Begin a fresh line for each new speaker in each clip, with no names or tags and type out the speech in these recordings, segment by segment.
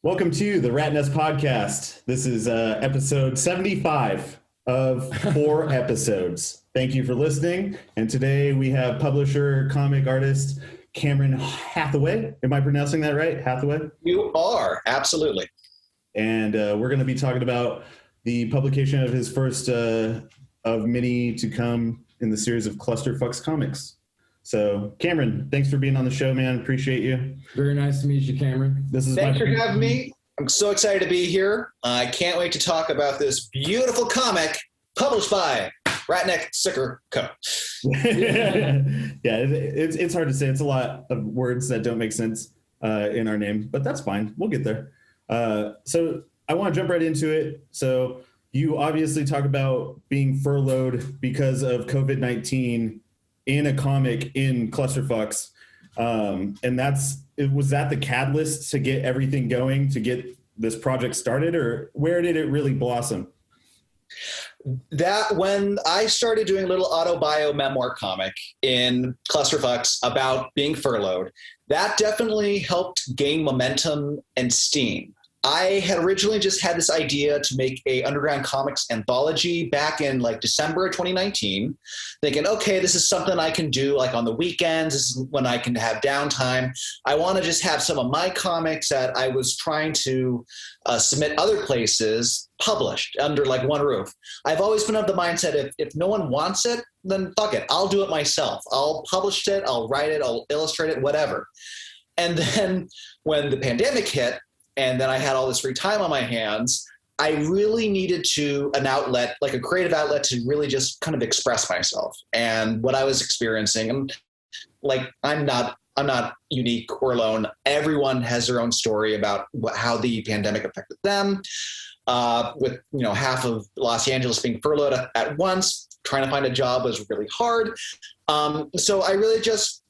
Welcome to the Rat Nest Podcast. This is episode 75 of 4 episodes. Thank you for listening. And today we have publisher, comic artist, Cameron Hatheway. Am I pronouncing that right? Hatheway?
You are, absolutely.
And we're going to be talking about the publication of his first of many to come in the series of Clusterfucks comics. So, Cameron, thanks for being on the show, man. Appreciate you.
Very nice to meet you, Cameron.
Thanks for having me. I'm so excited to be here. I can't wait to talk about this beautiful comic published by Ratneck Sticker Co.
Yeah, it's hard to say. It's a lot of words that don't make sense in our name, but that's fine. We'll get there. So I want to jump right into it. So you obviously talk about being furloughed because of COVID-19 in a comic in Clusterfucks. And was that the catalyst to get everything going, to get this project started, or where did it really blossom?
That when I started doing a little autobio memoir comic in Clusterfucks about being furloughed, that definitely helped gain momentum and steam. I had originally just had this idea to make a underground comics anthology back in like December of 2019, thinking, okay, this is something I can do like on the weekends. This is when I can have downtime. I want to just have some of my comics that I was trying to submit other places published under like one roof. I've always been of the mindset, if no one wants it, then fuck it. I'll do it myself. I'll publish it. I'll write it. I'll illustrate it, whatever. And then when the pandemic hit, and then I had all this free time on my hands, I really needed an outlet, like a creative outlet, to really just kind of express myself and what I was experiencing. And like, I'm not unique or alone. Everyone has their own story about how the pandemic affected them. With half of Los Angeles being furloughed at once, trying to find a job was really hard. So I really just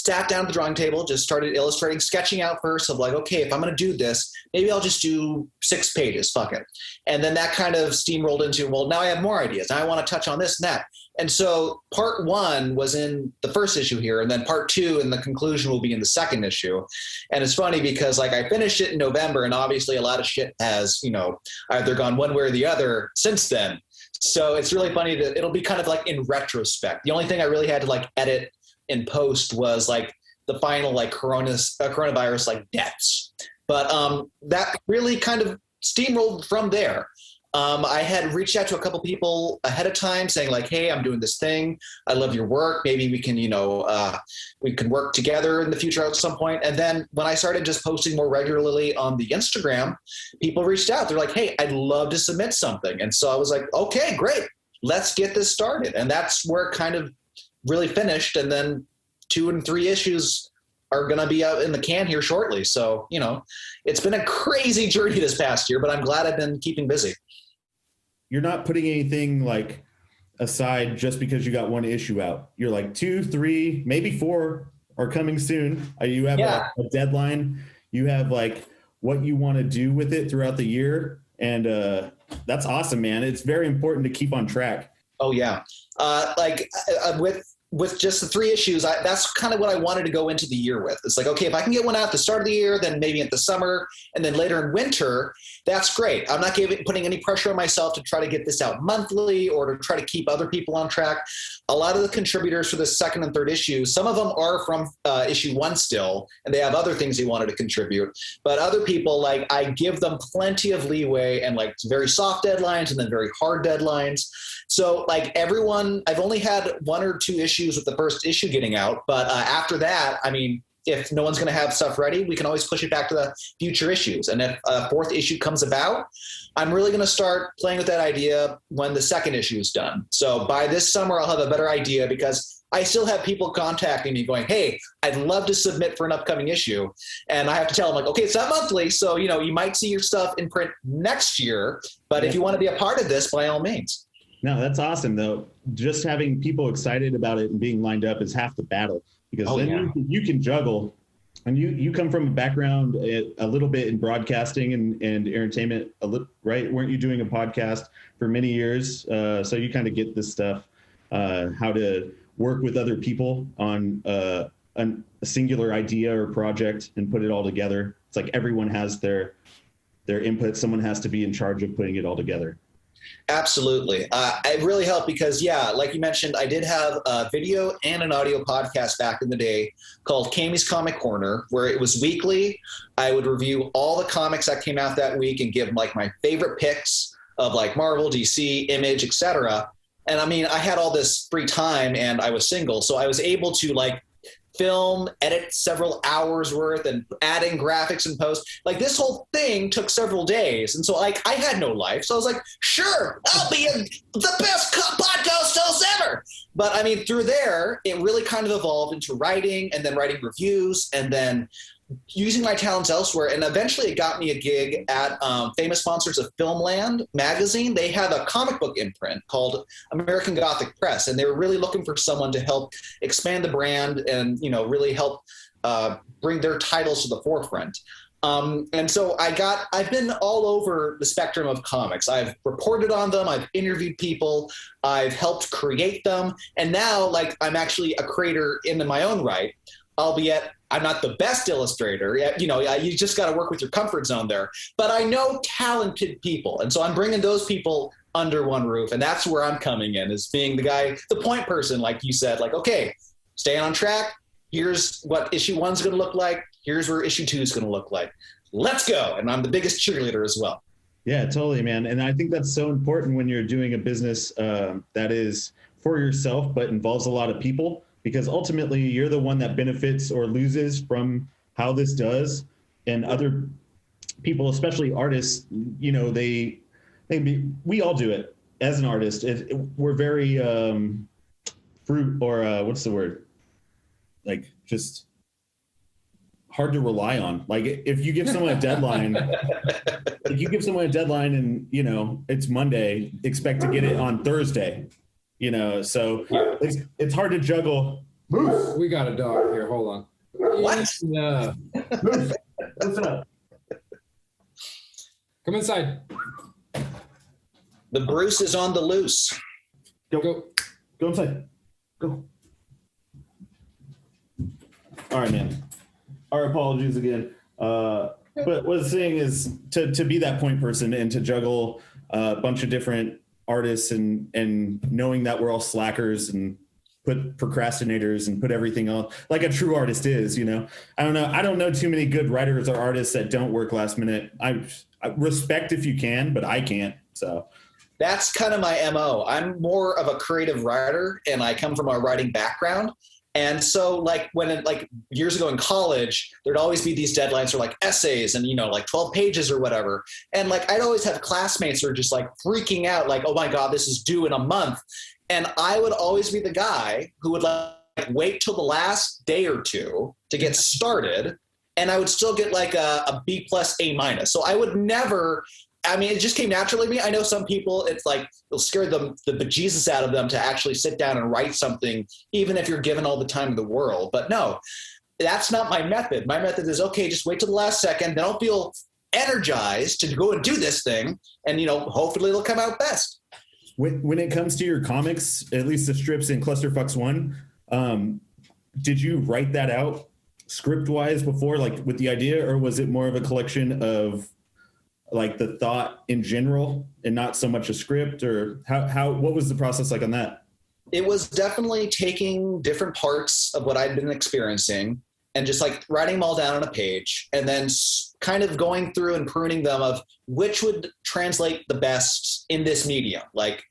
sat down at the drawing table, just started illustrating, sketching out first of like, okay, if I'm going to do this, maybe I'll just do 6 pages, fuck it. And then that kind of steamrolled into, well, now I have more ideas. Now I want to touch on this and that. And so part 1 was in the first issue here, and then part 2 and the conclusion will be in the second issue. And it's funny because like I finished it in November, and obviously a lot of shit has, either gone one way or the other since then. So it's really funny that it'll be kind of like in retrospect. The only thing I really had to like edit in post was like the final like coronavirus like deaths, but that really kind of steamrolled from there. I had reached out to a couple people ahead of time saying like, hey, I'm doing this thing, I love your work, maybe we can we can work together in the future at some point. And then when I started just posting more regularly on the Instagram, people reached out. They're like, hey, I'd love to submit something. And so I was like, okay, great, let's get this started. And that's where it kind of really finished, and then 2 and 3 issues are going to be out in the can here shortly. So, it's been a crazy journey this past year, but I'm glad I've been keeping busy.
You're not putting anything like aside just because you got 1 issue out. You're like 2, 3, maybe 4 are coming soon. You have a deadline. You have like what you want to do with it throughout the year. And that's awesome, man. It's very important to keep on track.
Oh yeah. With just the 3 issues, that's kind of what I wanted to go into the year with. It's like, okay, if I can get one out at the start of the year, then maybe at the summer, and then later in winter, that's great. I'm not putting any pressure on myself to try to get this out monthly or to try to keep other people on track. A lot of the contributors for the 2nd and 3rd issues, some of them are from issue 1 still, and they have other things they wanted to contribute. But other people, like, I give them plenty of leeway and like very soft deadlines and then very hard deadlines. So like everyone, I've only had 1 or 2 issues with the first issue getting out. But after that, I mean, if no one's going to have stuff ready, we can always push it back to the future issues. And if a 4th issue comes about, I'm really going to start playing with that idea when the 2nd issue is done. So by this summer, I'll have a better idea, because I still have people contacting me going, hey, I'd love to submit for an upcoming issue. And I have to tell them like, okay, it's not monthly. So, you might see your stuff in print next year. But if you want to be a part of this, by all means.
No, that's awesome, though. Just having people excited about it and being lined up is half the battle, because you can juggle. And you come from a background a little bit in broadcasting and entertainment, right? Weren't you doing a podcast for many years? So you kind of get this stuff, how to work with other people on a singular idea or project and put it all together. It's like everyone has their input. Someone has to be in charge of putting it all together.
Absolutely. It really helped because, yeah, like you mentioned, I did have a video and an audio podcast back in the day called Kamey's Comic Corner, where it was weekly. I would review all the comics that came out that week and give like my favorite picks of like Marvel, DC, Image, etc. And I mean, I had all this free time and I was single, so I was able to like film, edit several hours worth, and adding graphics and post. Like this whole thing took several days, and so like I had no life. So I was like, sure, I'll be the best podcast host ever. But I mean, through there, it really kind of evolved into writing, and then writing reviews, and then using my talents elsewhere. And eventually it got me a gig at famous sponsors of Filmland magazine. They have a comic book imprint called American Gothic Press, and they were really looking for someone to help expand the brand and, you know, really help bring their titles to the forefront. And so I've been all over the spectrum of comics. I've reported on them, I've interviewed people, I've helped create them, and now like I'm actually a creator in my own right, albeit I'm not the best illustrator. You know, you just got to work with your comfort zone there. But I know talented people. And so I'm bringing those people under one roof. And that's where I'm coming in, is being the guy, the point person, like you said, like, okay, staying on track. Here's what issue 1's going to look like. Here's where issue 2 is going to look like. Let's go. And I'm the biggest cheerleader as well.
Yeah, totally, man. And I think that's so important when you're doing a business that is for yourself, but involves a lot of people. Because ultimately you're the one that benefits or loses from how this does, and other people, especially artists, you know, we all do it as an artist. We're very what's the word? Like just hard to rely on. Like if you give someone a deadline, and you know, it's Monday, expect to get it on Thursday. You know, so it's hard to juggle.
Moose. We got a dog here. Hold on.
What?
No.
Moose, what's up?
Come inside.
The Bruce is on the loose.
Go.
Go inside. Go. All right, man. Our apologies again. But what I was saying is to be that point person and to juggle a bunch of different artists and knowing that we're all slackers and put procrastinators and put everything on like a true artist is, you know. I don't know too many good writers or artists that don't work last minute. I respect if you can, but I can't. So
that's kind of my MO. I'm more of a creative writer, and I come from a writing background. And so like like years ago in college, there'd always be these deadlines for like essays and, you know, like 12 pages or whatever. And like, I'd always have classmates who are just like freaking out, like, oh my God, this is due in a month. And I would always be the guy who would like wait till the last day or two to get started. And I would still get like a B plus A minus. So I would never, I mean, it just came naturally to me. I know some people, it's like it'll scare them, the bejesus out of them to actually sit down and write something, even if you're given all the time in the world. But no, that's not my method. My method is, okay, just wait till the last second. Then I'll feel energized to go and do this thing. And, you know, hopefully it'll come out best.
When it comes to your comics, at least the strips in Clusterfucks 1, did you write that out script-wise before, like with the idea, or was it more of a collection of like the thought in general and not so much a script? Or what was the process like on that?
It was definitely taking different parts of what I'd been experiencing and just like writing them all down on a page, and then kind of going through and pruning them of which would translate the best in this medium. Like,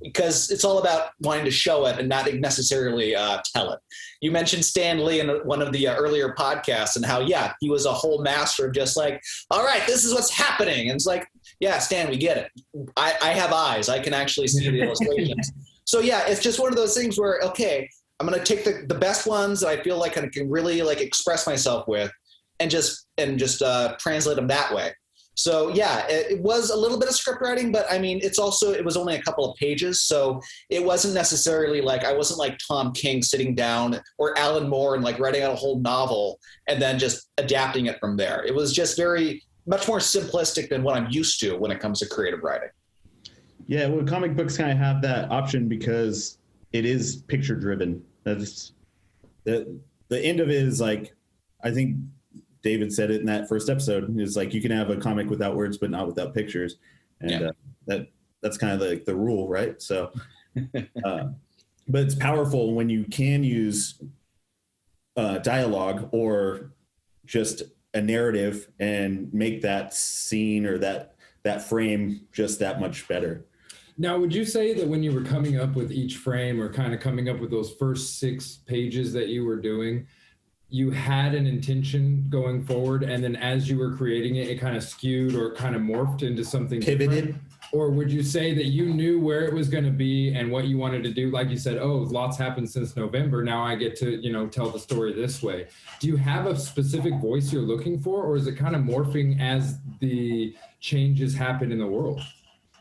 because it's all about wanting to show it and not necessarily tell it. You mentioned Stan Lee in one of the earlier podcasts, and how, yeah, he was a whole master of just like, all right, this is what's happening. And it's like, yeah, Stan, we get it. I have eyes. I can actually see the illustrations. So yeah, it's just one of those things where, okay, I'm going to take the best ones that I feel like I can really like express myself with, and just translate them that way. So yeah, it was a little bit of script writing, but I mean, it was only a couple of pages. So it wasn't necessarily like, I wasn't like Tom King sitting down, or Alan Moore, and like writing out a whole novel and then just adapting it from there. It was just much more simplistic than what I'm used to when it comes to creative writing.
Yeah, well, comic books kind of have that option because it is picture driven. That's the end of it is like, I think David said it in that first episode. It's like you can have a comic without words, but not without pictures, and that's kind of the rule, right? So, but it's powerful when you can use dialogue or just a narrative and make that scene or that frame just that much better.
Now, would you say that when you were coming up with each frame or kind of coming up with those first 6 pages that you were doing, you had an intention going forward, and then as you were creating it, it kind of skewed or kind of morphed into something
pivoted?
Different? Or would you say that you knew where it was going to be and what you wanted to do? Like you said, oh, lots happened since November. Now I get to, tell the story this way. Do you have a specific voice you're looking for, or is it kind of morphing as the changes happen in the world?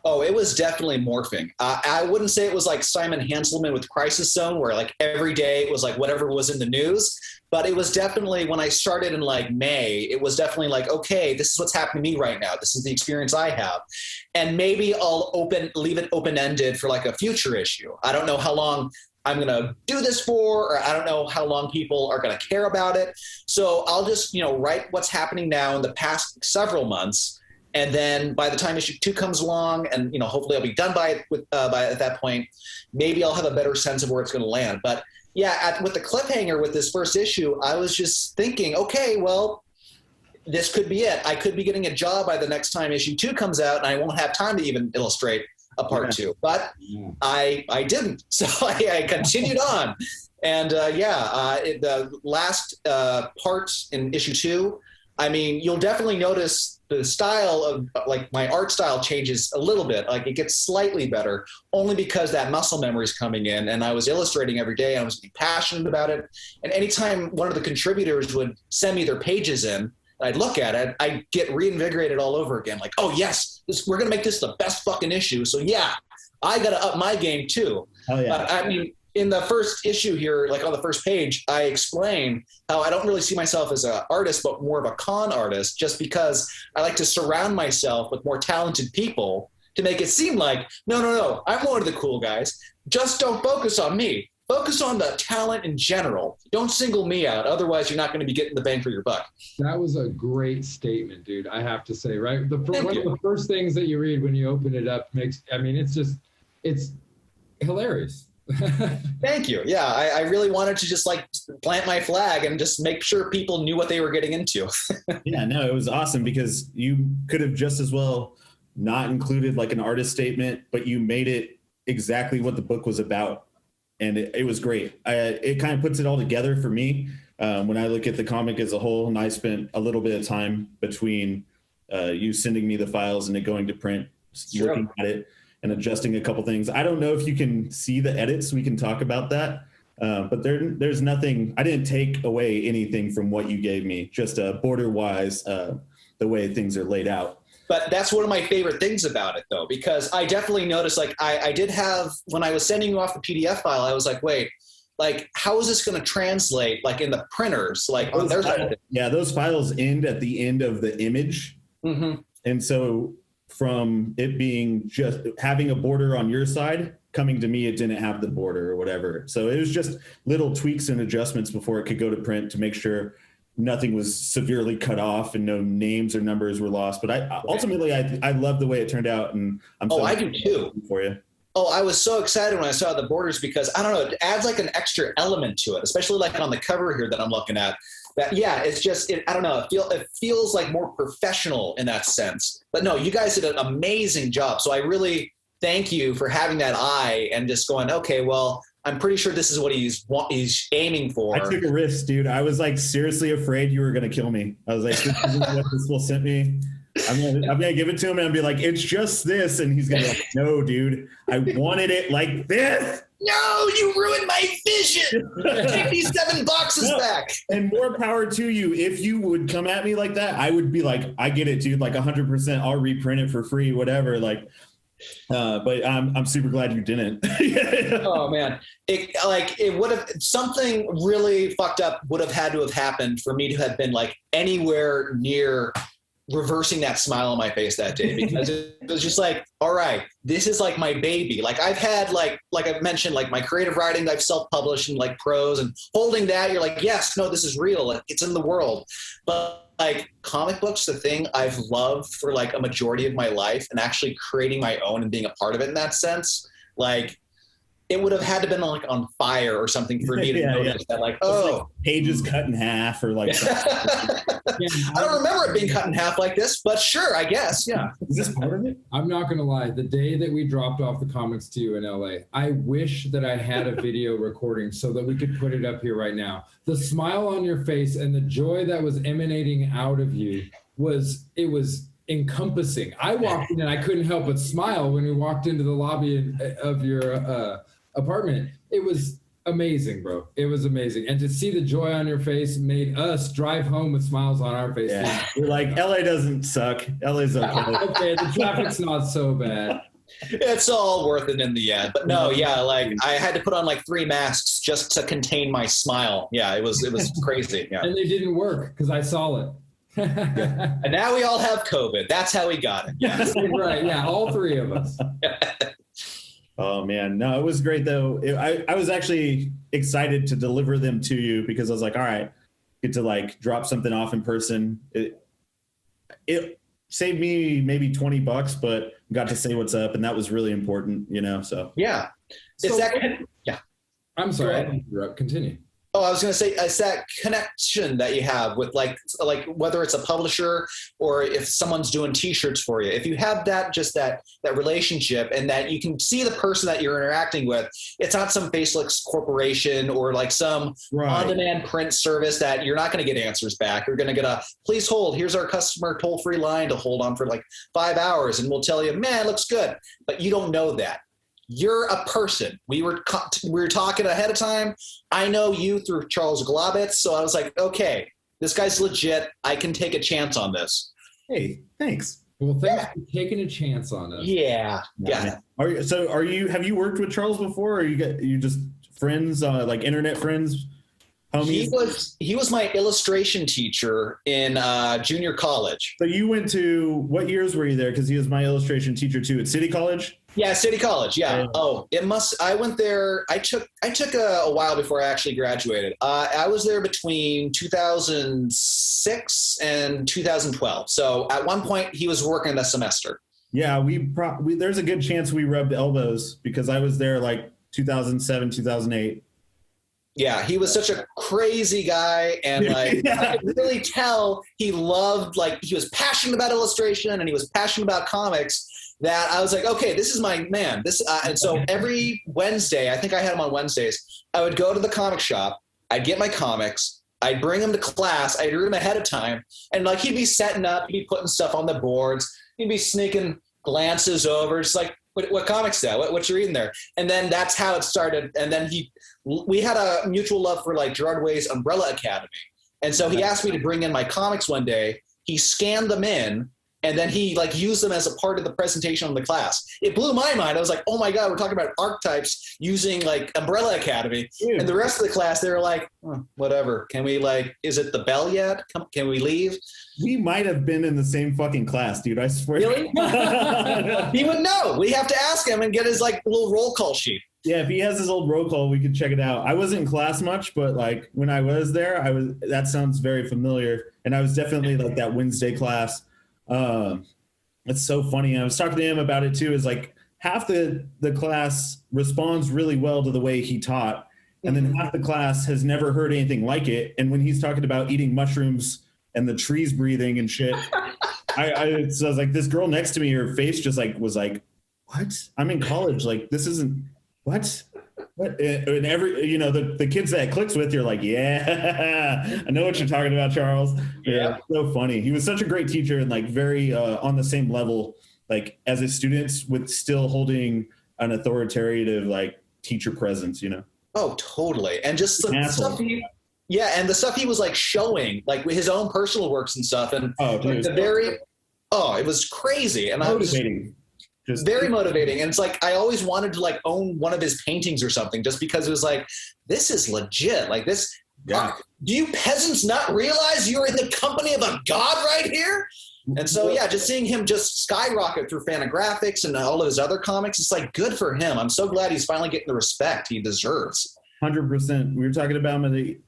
Oh, it was definitely morphing. I wouldn't say it was like Simon Hanselman with Crisis Zone, where like every day it was like whatever was in the news. But it was definitely, when I started in like May, it was definitely like, okay, this is what's happening to me right now. This is the experience I have. And maybe I'll leave it open-ended for like a future issue. I don't know how long I'm going to do this for, or I don't know how long people are going to care about it. So I'll just, write what's happening now in the past several months. And then by the time issue 2 comes along, and hopefully I'll be done by at that point, maybe I'll have a better sense of where it's going to land. But yeah, with the cliffhanger with this first issue, I was just thinking, okay, well, this could be it. I could be getting a job by the next time issue 2 comes out, and I won't have time to even illustrate a part 2. But I didn't, so I continued on. And the last part in issue 2, I mean, you'll definitely notice the style of, like, my art style changes a little bit. Like, it gets slightly better, only because that muscle memory is coming in, and I was illustrating every day, and I was getting passionate about it. And anytime one of the contributors would send me their pages in, I'd look at it, I'd get reinvigorated all over again. Like, oh yes, we're gonna make this the best fucking issue. So yeah, I gotta up my game too.
Oh yeah.
I mean, in the first issue here, like on the first page, I explain how I don't really see myself as an artist, but more of a con artist, just because I like to surround myself with more talented people to make it seem like, no, I'm one of the cool guys. Just don't focus on me. Focus on the talent in general. Don't single me out. Otherwise, you're not going to be getting the bang for your buck.
That was a great statement, dude. I have to say, right? One of the first things that you read when you open it up it's hilarious.
Thank you. Yeah, I really wanted to just like plant my flag and just make sure people knew what they were getting into.
Yeah, no, it was awesome because you could have just as well not included like an artist statement, but you made it exactly what the book was about. And it was great. It kind of puts it all together for me when I look at the comic as a whole. And I spent a little bit of time between you sending me the files and it going to print, looking at it and adjusting a couple things. I don't know if you can see the edits. We can talk about that. But there's nothing. I didn't take away anything from what you gave me, just border-wise, the way things are laid out.
But that's one of my favorite things about it, though, because I definitely noticed, like, I did have, when I was sending you off the PDF file, I was like, wait, like, how is this going to translate, like, in the printers? Like,
those files end at the end of the image.
Mm-hmm.
And so from it being just having a border on your side, coming to me, it didn't have the border or whatever. So it was just little tweaks and adjustments before it could go to print to make sure nothing was severely cut off and no names or numbers were lost. But ultimately, I love the way it turned out, and I'm so
I do too
for you.
Oh, I was so excited when I saw the borders because I don't know, it adds like an extra element to it, especially like on the cover here that I'm looking at. That it's just I don't know, it feels like more professional in that sense. But no, you guys did an amazing job. So I really thank you for having that eye and just going, okay, well, I'm pretty sure this is what he's aiming for.
I took a risk, dude. I was like seriously afraid you were going to kill me. I was like, this is what this will send me. I'm gonna give it to him and be like, it's just this. And he's going to be like, no, dude, I wanted it like this.
No, you ruined my vision. Take these 7 boxes back.
And more power to you. If you would come at me like that, I would be like, I get it, dude. Like 100%. I'll reprint it for free, whatever. Like, but I'm super glad you didn't.
Oh man, it would have, something really fucked up would have had to have happened for me to have been like anywhere near reversing that smile on my face that day, because it was just like, all right, this is like my baby. Like I've had like I've mentioned, like my creative writing, I've self-published in like prose, and holding that, you're like, yes, no, this is real. Like, it's in the world. But like comic books, the thing I've loved for like a majority of my life, and actually creating my own and being a part of it in that sense, like it would have had to been like on fire or something for me to notice that, like,
like pages cut in half, or like
I don't remember it being cut in half like this, but sure, I guess. Yeah.
Is this part of it?
I'm not going to lie. The day that we dropped off the comics to you in LA, I wish that I had a video recording so that we could put it up here right now. The smile on your face and the joy that was emanating out of you was encompassing. I walked in and I couldn't help but smile when we walked into the lobby of your apartment. It was amazing, bro. It was amazing. And to see the joy on your face made us drive home with smiles on our faces.
Yeah. We're like, LA doesn't suck. LA's okay.
Okay, the traffic's not so bad.
It's all worth it in the end. But no, yeah, like I had to put on like 3 masks just to contain my smile. Yeah, it was crazy. Yeah.
And they didn't work because I saw it.
Yeah. And now we all have COVID. That's how we got it. Yeah.
Right. Yeah. All 3 of us.
Oh man, no, it was great though. I was actually excited to deliver them to you, because I was like, all right, get to like drop something off in person. It saved me maybe $20, but got to say what's up, and that was really important, you know. So
yeah, yeah.
I'm sorry, I didn't interrupt. Continue.
Oh, I was going to say, it's that connection that you have with like whether it's a publisher or if someone's doing T-shirts for you. If you have that, just that relationship, and that you can see the person that you're interacting with, it's not some faceless corporation or like some on-demand print service that you're not going to get answers back. You're going to get a, please hold, here's our customer toll-free line to hold on for like 5 hours, and we'll tell you, man, it looks good. But you don't know that. You're a person. We were talking ahead of time. I know you through Charles Globitz, so I was like, okay, this guy's legit. I can take a chance on this.
Hey, thanks.
Well, thanks for taking a chance on us.
Yeah.
Have you worked with Charles before, or you just friends, like internet friends, homies?
He was my illustration teacher in junior college.
So you went to, what years were you there? Because he was my illustration teacher too, at City College.
Yeah, City College. Yeah. Oh, it must. I went there. I took a while before I actually graduated. I was there between 2006 and 2012. So at one point, he was working the semester.
Yeah, there's a good chance we rubbed elbows, because I was there like 2007, 2008.
Yeah, he was such a crazy guy, and like I could really tell he loved, like, he was passionate about illustration and he was passionate about comics, that I was like, okay, this is my man. And so every Wednesday, I think I had him on Wednesdays, I would go to the comic shop, I'd get my comics, I'd bring them to class, I'd read them ahead of time, and like he'd be setting up, he'd be putting stuff on the boards, he'd be sneaking glances over, just like, what comics that? What you reading there? And then that's how it started. And then we had a mutual love for like Gerard Way's Umbrella Academy. And so he asked me to bring in my comics one day. He scanned them in, and then he like used them as a part of the presentation on the class. It blew my mind. I was like, oh my God, we're talking about archetypes using like Umbrella Academy. Dude. And the rest of the class, they were like, whatever. Can we is it the bell yet? Can we leave?
We might have been in the same fucking class, dude. I swear.
Really? He would know. We have to ask him and get his like little roll call sheet.
Yeah, if he has his old roll call, we could check it out. I wasn't in class much, but like when I was there, that sounds very familiar. And I was definitely like that Wednesday class. It's so funny. I was talking to him about it too, is like half the class responds really well to the way he taught. And then half the class has never heard anything like it. And when he's talking about eating mushrooms and the trees breathing and shit, I was like, this girl next to me, her face just like was like, what? I'm in college. Like, this isn't, what? And every, the kids that it clicks with, you're like, yeah, I know what you're talking about, Charles. Yeah. So funny. He was such a great teacher, and like very on the same level, like as his students, with still holding an authoritative like teacher presence,
Oh, totally. And just the stuff and the stuff he was like showing, like with his own personal works and stuff. And it was crazy. And
motivating.
Very motivating. And it's like, I always wanted to like own one of his paintings or something, just because it was like, this is legit. Like this. Yeah. Do you peasants not realize you're in the company of a god right here? And so, yeah, just seeing him just skyrocket through Fantagraphics and all of his other comics, it's like good for him. I'm so glad he's finally getting the respect he deserves.
100%. We were talking about him at the,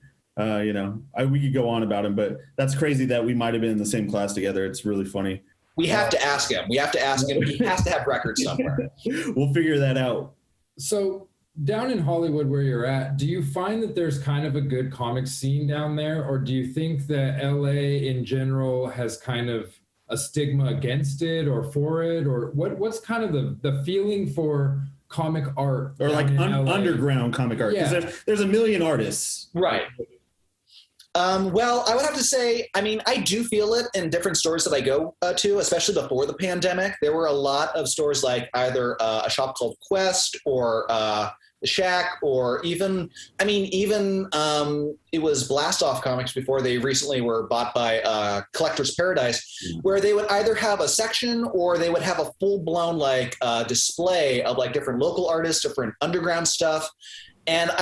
we could go on about him, but that's crazy that we might have been in the same class together. It's really funny.
We have to ask him. He has to have records somewhere.
We'll figure that out.
So down in Hollywood where you're at, do you find that there's kind of a good comic scene down there? Or do you think that LA in general has kind of a stigma against it or for it? Or what's kind of the feeling for comic art?
Or like underground comic art? Because there's a million artists.
Right. Well, I would have to say, I mean, I do feel it in different stores that I go to, especially before the pandemic. There were a lot of stores like either a shop called Quest or The Shack, or even it was Blast Off Comics before they recently were bought by Collector's Paradise, where they would either have a section or they would have a full-blown display of like different local artists, different underground stuff. And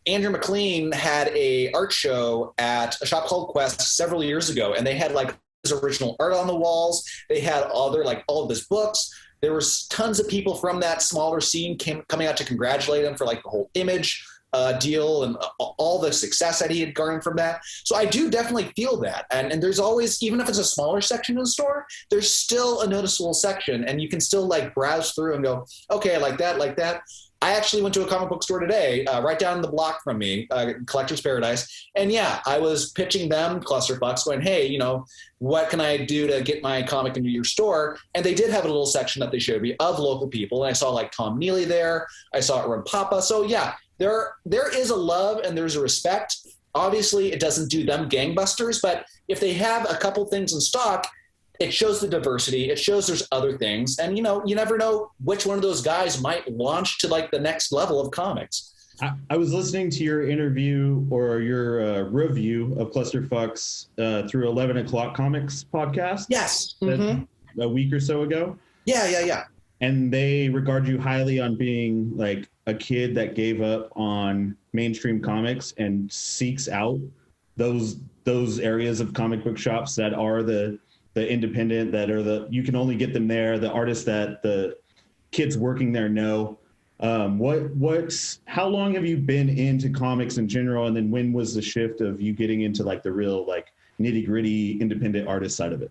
Andrew McLean had a art show at a shop called Quest several years ago, and they had like his original art on the walls. They had all of his books. There was tons of people from that smaller scene coming out to congratulate him for like the whole Image deal and all the success that he had garnered from that. So I do definitely feel that. And there's always, even if it's a smaller section in the store, there's still a noticeable section, and you can still like browse through and go, okay, I like that, like that. I actually went to a comic book store today, right down the block from me, Collector's Paradise. And yeah, I was pitching them clusterfucks going, hey, what can I do to get my comic into your store? And they did have a little section that they showed me of local people. And I saw like Tom Neely there. I saw Aaron Papa. So yeah, there is a love and there's a respect. Obviously, it doesn't do them gangbusters, but if they have a couple things in stock, it shows the diversity. It shows there's other things. And, you never know which one of those guys might launch to like the next level of comics.
I was listening to your interview or your review of Clusterfucks through 11 O'Clock Comics podcast.
Yes.
A week or so ago.
Yeah.
And they regard you highly on being like a kid that gave up on mainstream comics and seeks out those areas of comic book shops that are the independent, that are you can only get them there, the artists that the kids working there know. How long have you been into comics in general? And then when was the shift of you getting into like the real like nitty gritty independent artist side of it?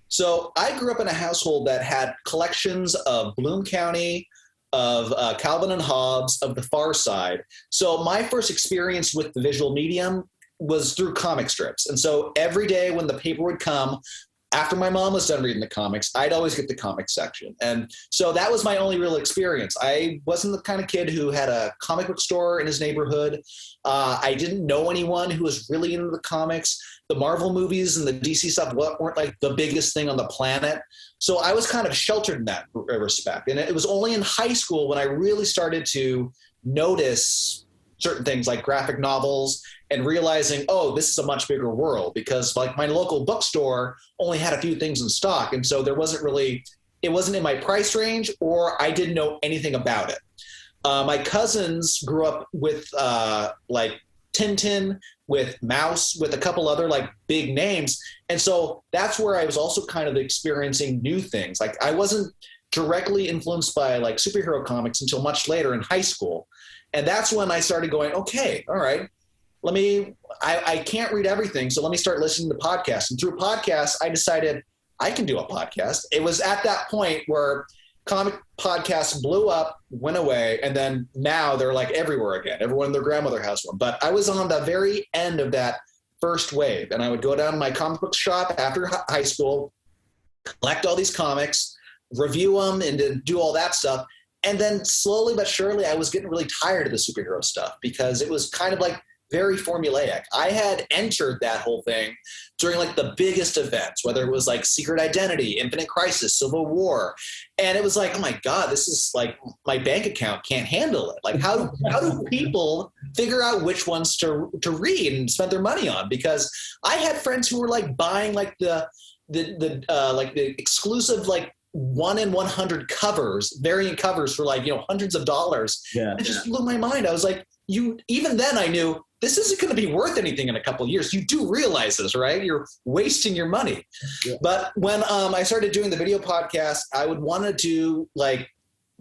So I grew up in a household that had collections of Bloom County, of Calvin and Hobbes, of The Far Side. So my first experience with the visual medium was through comic strips. And so every day when the paper would come, after my mom was done reading the comics, I'd always get the comic section. And so that was my only real experience. I wasn't the kind of kid who had a comic book store in his neighborhood. I didn't know anyone who was really into the comics. The Marvel movies and the DC stuff weren't like the biggest thing on the planet. So I was kind of sheltered in that respect. And it was only in high school when I really started to notice certain things like graphic novels and realizing, oh, this is a much bigger world, because like my local bookstore only had a few things in stock. And so it wasn't in my price range, or I didn't know anything about it. My cousins grew up with like Tintin, with Mouse, with a couple other like big names. And so that's where I was also kind of experiencing new things. Like I wasn't directly influenced by like superhero comics until much later in high school. And that's when I started going, okay, all right, I can't read everything, so let me start listening to podcasts. And through podcasts, I decided I can do a podcast. It was at that point where comic podcasts blew up, went away, and then now they're like everywhere again. Everyone in their grandmother has one. But I was on the very end of that first wave, and I would go down to my comic book shop after high school, collect all these comics, review them, and do all that stuff. And then slowly but surely, I was getting really tired of the superhero stuff because it was kind of like very formulaic. I had entered that whole thing during like the biggest events, whether it was like Secret Identity, Infinite Crisis, Civil War. And it was like, oh my God, this is like my bank account can't handle it. Like how do people figure out which ones to read and spend their money on? Because I had friends who were like buying like the exclusive like 1 in 100 covers, variant covers for like, hundreds of dollars.
Yeah.
It just blew my mind. I was like, even then I knew this isn't going to be worth anything in a couple of years. You do realize this, right? You're wasting your money. Yeah. But when I started doing the video podcast, I would want to do like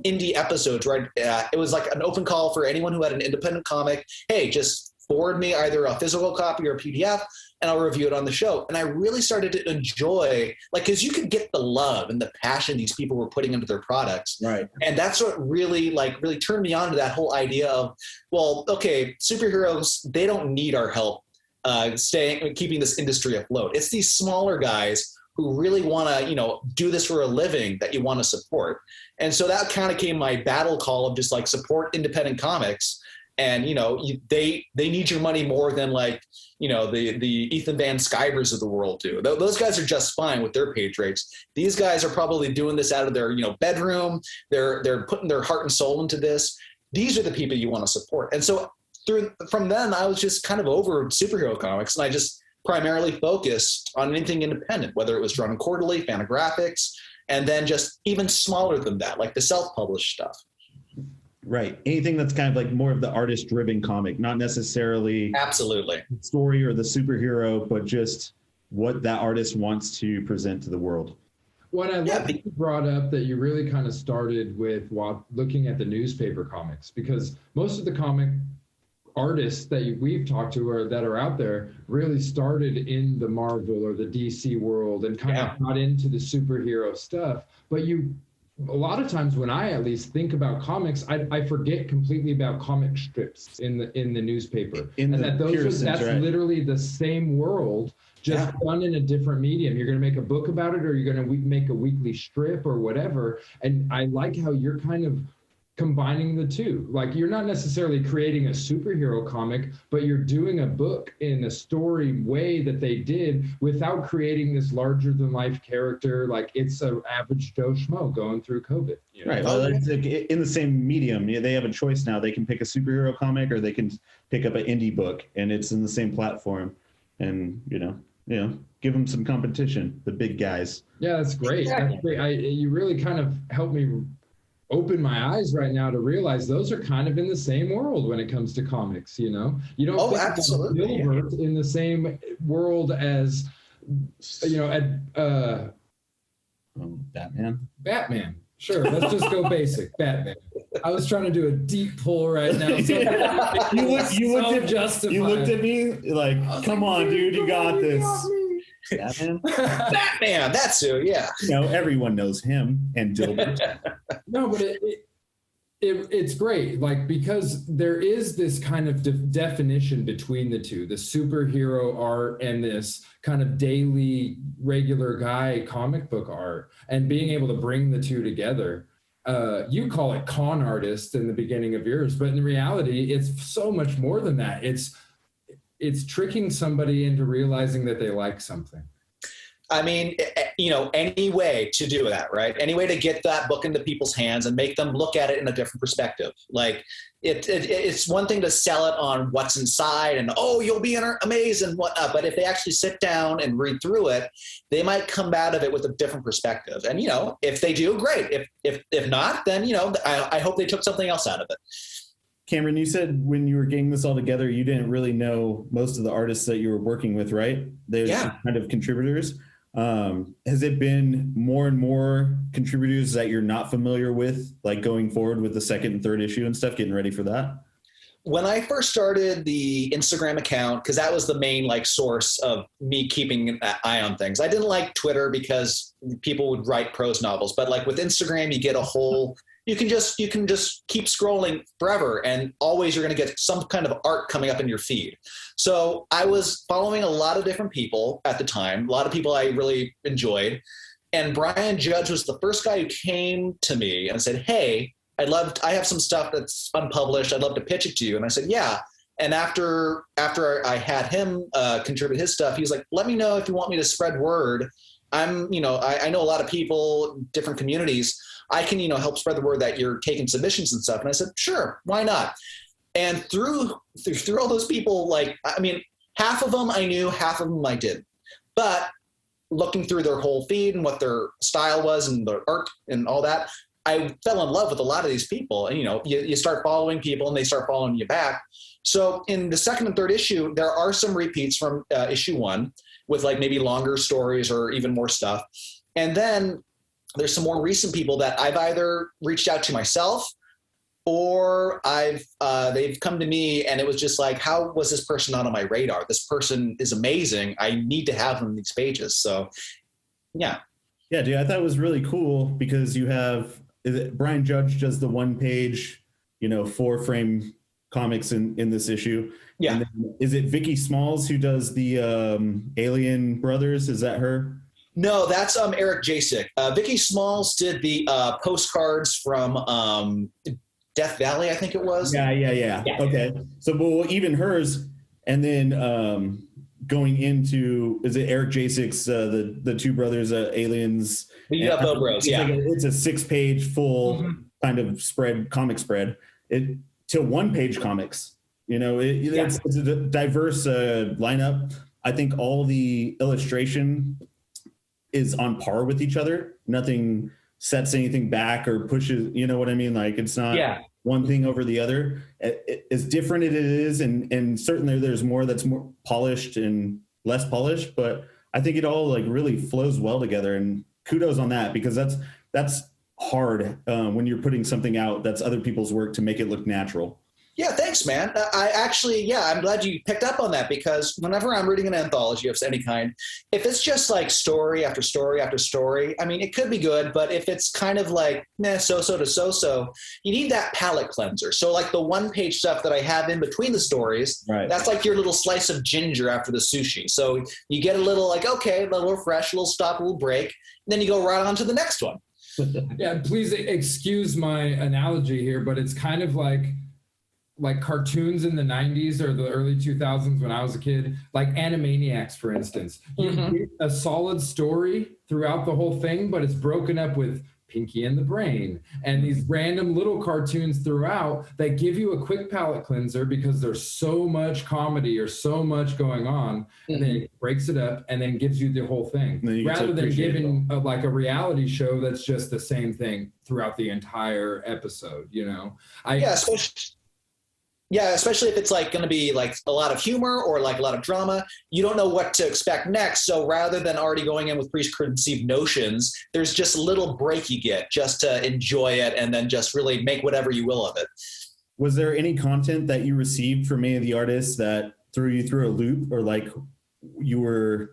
indie episodes, right? It was like an open call for anyone who had an independent comic. Hey, just forward me either a physical copy or a PDF, and I'll review it on the show. And I really started to enjoy, like, because you could get the love and the passion these people were putting into their products.
Right.
And that's what really turned me on to that whole idea of, well, okay, superheroes, they don't need our help keeping this industry afloat. It's these smaller guys who really want to, do this for a living that you want to support. And so that kind of came my battle call of just like support independent comics. And, they need your money more than like, the Ethan Van Skybers of the world do. Those guys are just fine with their page rates. These guys are probably doing this out of their, bedroom. They're putting their heart and soul into this. These are the people you want to support. And so from then I was just kind of over superhero comics, and I just primarily focused on anything independent, whether it was drawn quarterly, Fantagraphics, and then just even smaller than that, like the self-published stuff.
Right. Anything that's kind of like more of the artist-driven comic, not necessarily
absolutely
the story or the superhero, but just what that artist wants to present to the world.
What I love that you brought up that you really kind of started with while looking at the newspaper comics, because most of the comic artists that we've talked to or that are out there really started in the Marvel or the DC world and kind of got into the superhero stuff. But a lot of times when I at least think about comics, I forget completely about comic strips in the newspaper. That's literally the same world, just done in a different medium. You're going to make a book about it, or you're going to make a weekly strip or whatever. And I like how you're kind of combining the two. Like, you're not necessarily creating a superhero comic, but you're doing a book in a story way that they did without creating this larger than life character. Like, it's an average Joe Schmo going through COVID.
Right. Well, it's like in the same medium. They have a choice now. They can pick a superhero comic, or they can pick up an indie book, and it's in the same platform. And give them some competition, the big guys.
Yeah, that's great. That's great. You really kind of helped me open my eyes right now to realize those are kind of in the same world when it comes to comics. You don't think
absolutely.
of Gilbert in the same world as Batman. Sure, let's just go basic. Batman. I was trying to do a deep pull right now. So
you looked at me like, come on, dude, you got this.
Batman, that's who, yeah.
Everyone knows him and Dilbert.
No, but it's great, like, because there is this kind of definition between the two, the superhero art and this kind of daily, regular guy comic book art, and being able to bring the two together. You call it con artist in the beginning of yours, but in reality, it's so much more than that. It's tricking somebody into realizing that they like something.
I mean, any way to do that, right? Any way to get that book into people's hands and make them look at it in a different perspective. Like, it's one thing to sell it on what's inside and, you'll be amazed and whatnot. But if they actually sit down and read through it, they might come out of it with a different perspective. And, if they do, great. If not, then, I hope they took something else out of it.
Cameron, you said when you were getting this all together, you didn't really know most of the artists that you were working with, right? They're kind of contributors. Has it been more and more contributors that you're not familiar with, like going forward with the second and third issue and stuff, getting ready for that?
When I first started the Instagram account, because that was the main source of me keeping an eye on things. I didn't like Twitter because people would write prose novels, but with Instagram, you get a whole... You can just keep scrolling forever, and always you're going to get some kind of art coming up in your feed. So I was following a lot of different people at the time, a lot of people I really enjoyed. And Brian Judge was the first guy who came to me and said, hey, I have some stuff that's unpublished. I'd love to pitch it to you. And I said, yeah. And after I had him contribute his stuff, he was like, let me know if you want me to spread word. I know a lot of people, different communities. I can, help spread the word that you're taking submissions and stuff. And I said, sure, why not? And through all those people, half of them I knew, half of them I didn't. But looking through their whole feed and what their style was and their art and all that, I fell in love with a lot of these people, and you start following people and they start following you back. So in the second and third issue, there are some repeats from issue 1 with like maybe longer stories or even more stuff. And then there's some more recent people that I've either reached out to myself or they've come to me, and it was just like, how was this person not on my radar? This person is amazing. I need to have them in these pages. So yeah.
Yeah, dude, I thought it was really cool because you have Brian Judge does the 1-page, 4-frame comics in this issue.
Yeah.
And then, is it Vicky Smalls who does the Alien Brothers? Is that her?
No, that's Eric Jasek. Vicky Smalls did the postcards from Death Valley, I think it was.
Yeah. Okay. So, well, even hers, and then going into, is it Eric Jasek's the two brothers Aliens?
The UFO Bros, yeah.
It's a 6-page full kind of comic spread. It to 1-page comics. It's a diverse lineup. I think all the illustration is on par with each other. Nothing sets anything back or pushes, you know what I mean? Like it's not one thing over the other. As different it is, and certainly there's more that's more polished and less polished, but I think it all like really flows well together, and kudos on that, because that's hard when you're putting something out that's other people's work to make it look natural.
Yeah, thanks, man. I'm glad you picked up on that, because whenever I'm reading an anthology of any kind, if it's just like story after story after story, I mean, it could be good, but if it's kind of like, so-so to so-so, you need that palate cleanser. So like the 1-page stuff that I have in between the stories, that's like your little slice of ginger after the sushi. So you get a little like, okay, a little fresh, a little stop, a little break, and then you go right on to the next one.
Yeah, please excuse my analogy here, but it's kind of like cartoons in the 90s or the early 2000s when I was a kid, like Animaniacs, for instance. You get a solid story throughout the whole thing, but it's broken up with Pinky and the Brain and these random little cartoons throughout that give you a quick palate cleanser because there's so much comedy or so much going on, and then it breaks it up and then gives you the whole thing, rather than giving like a reality show that's just the same throughout the entire episode,
especially if it's like going to be like a lot of humor or like a lot of drama. You don't know what to expect next. So rather than already going in with preconceived notions, there's just a little break you get just to enjoy it and then just really make whatever you will of it.
Was there any content that you received from any of the artists that threw you through a loop, or like you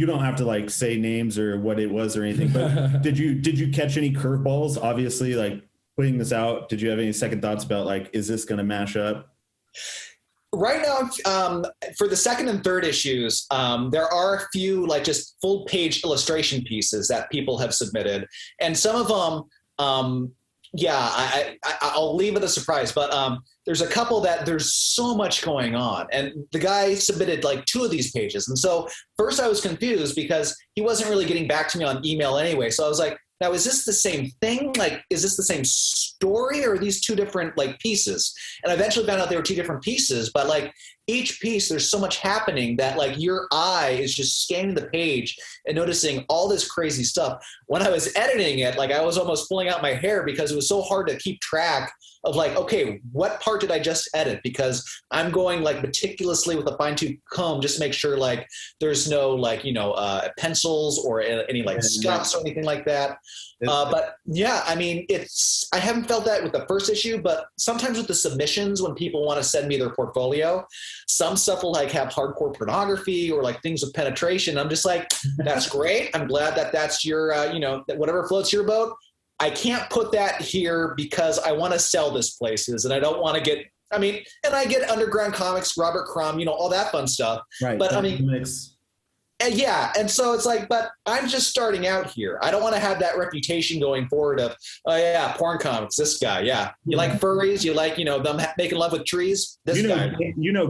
don't have to like say names or what it was or anything, but did you catch any curveballs? Obviously, like putting this out, did you have any second thoughts about like, is this going to mash up?
Right now, for the second and third issues, there are a few like just full page illustration pieces that people have submitted, and some of them, I'll leave it a surprise. But there's a couple that there's so much going on, and the guy submitted like 2 of these pages, and so first I was confused because he wasn't really getting back to me on email anyway. So I was like, now, is this the same thing? Like, is this the same story, or are these 2 different like pieces? And I eventually found out they were 2 different pieces, but like each piece, there's so much happening that like your eye is just scanning the page and noticing all this crazy stuff. When I was editing it, like I was almost pulling out my hair because it was so hard to keep track of like, okay, what part did I just edit? Because I'm going like meticulously with a fine-tooth comb just to make sure like there's no like, pencils or any like scuffs or anything like that. But yeah, I mean, I haven't felt that with the first issue, but sometimes with the submissions, when people want to send me their portfolio, some stuff will like have hardcore pornography or like things with penetration. I'm just like, that's great. I'm glad that that's your, whatever floats your boat. I can't put that here because I want to sell this places, and I don't want to get, and I get Underground Comics, Robert Crumb, all that fun stuff.
Right.
But and so it's like, but I'm just starting out here. I don't want to have that reputation going forward of, oh yeah, porn comics, this guy, yeah. You like furries, you like, them making love with trees, this guy.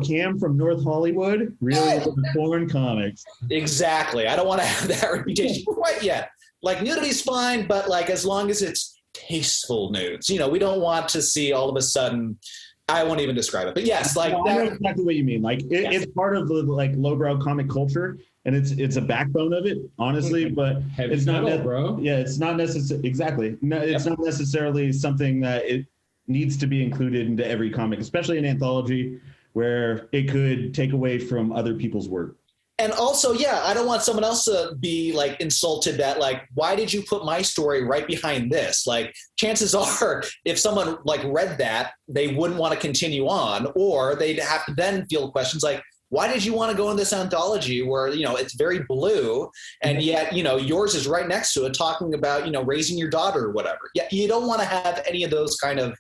Cam from North Hollywood, really into porn comics.
Exactly. I don't want to have that reputation quite yet. Like nudity's fine, but like as long as it's tasteful nudes, we don't want to see all of a sudden I won't even describe it, but yes, like
no, I know exactly what you mean. Like it's part of the like lowbrow comic culture, and it's a backbone of it, honestly. But
Heavy
it's not,
metal, bro.
Yeah, it's not necessarily exactly. No, it's not necessarily something that it needs to be included into every comic, especially an anthology where it could take away from other people's work.
And also, yeah, I don't want someone else to be like insulted that like, why did you put my story right behind this? Like, chances are, if someone like read that, they wouldn't want to continue on, or they'd have to then feel questions like, why did you want to go in this anthology where, you know, it's very blue and yet, you know, yours is right next to it talking about, you know, raising your daughter or whatever. Yeah, you don't want to have any of those kind of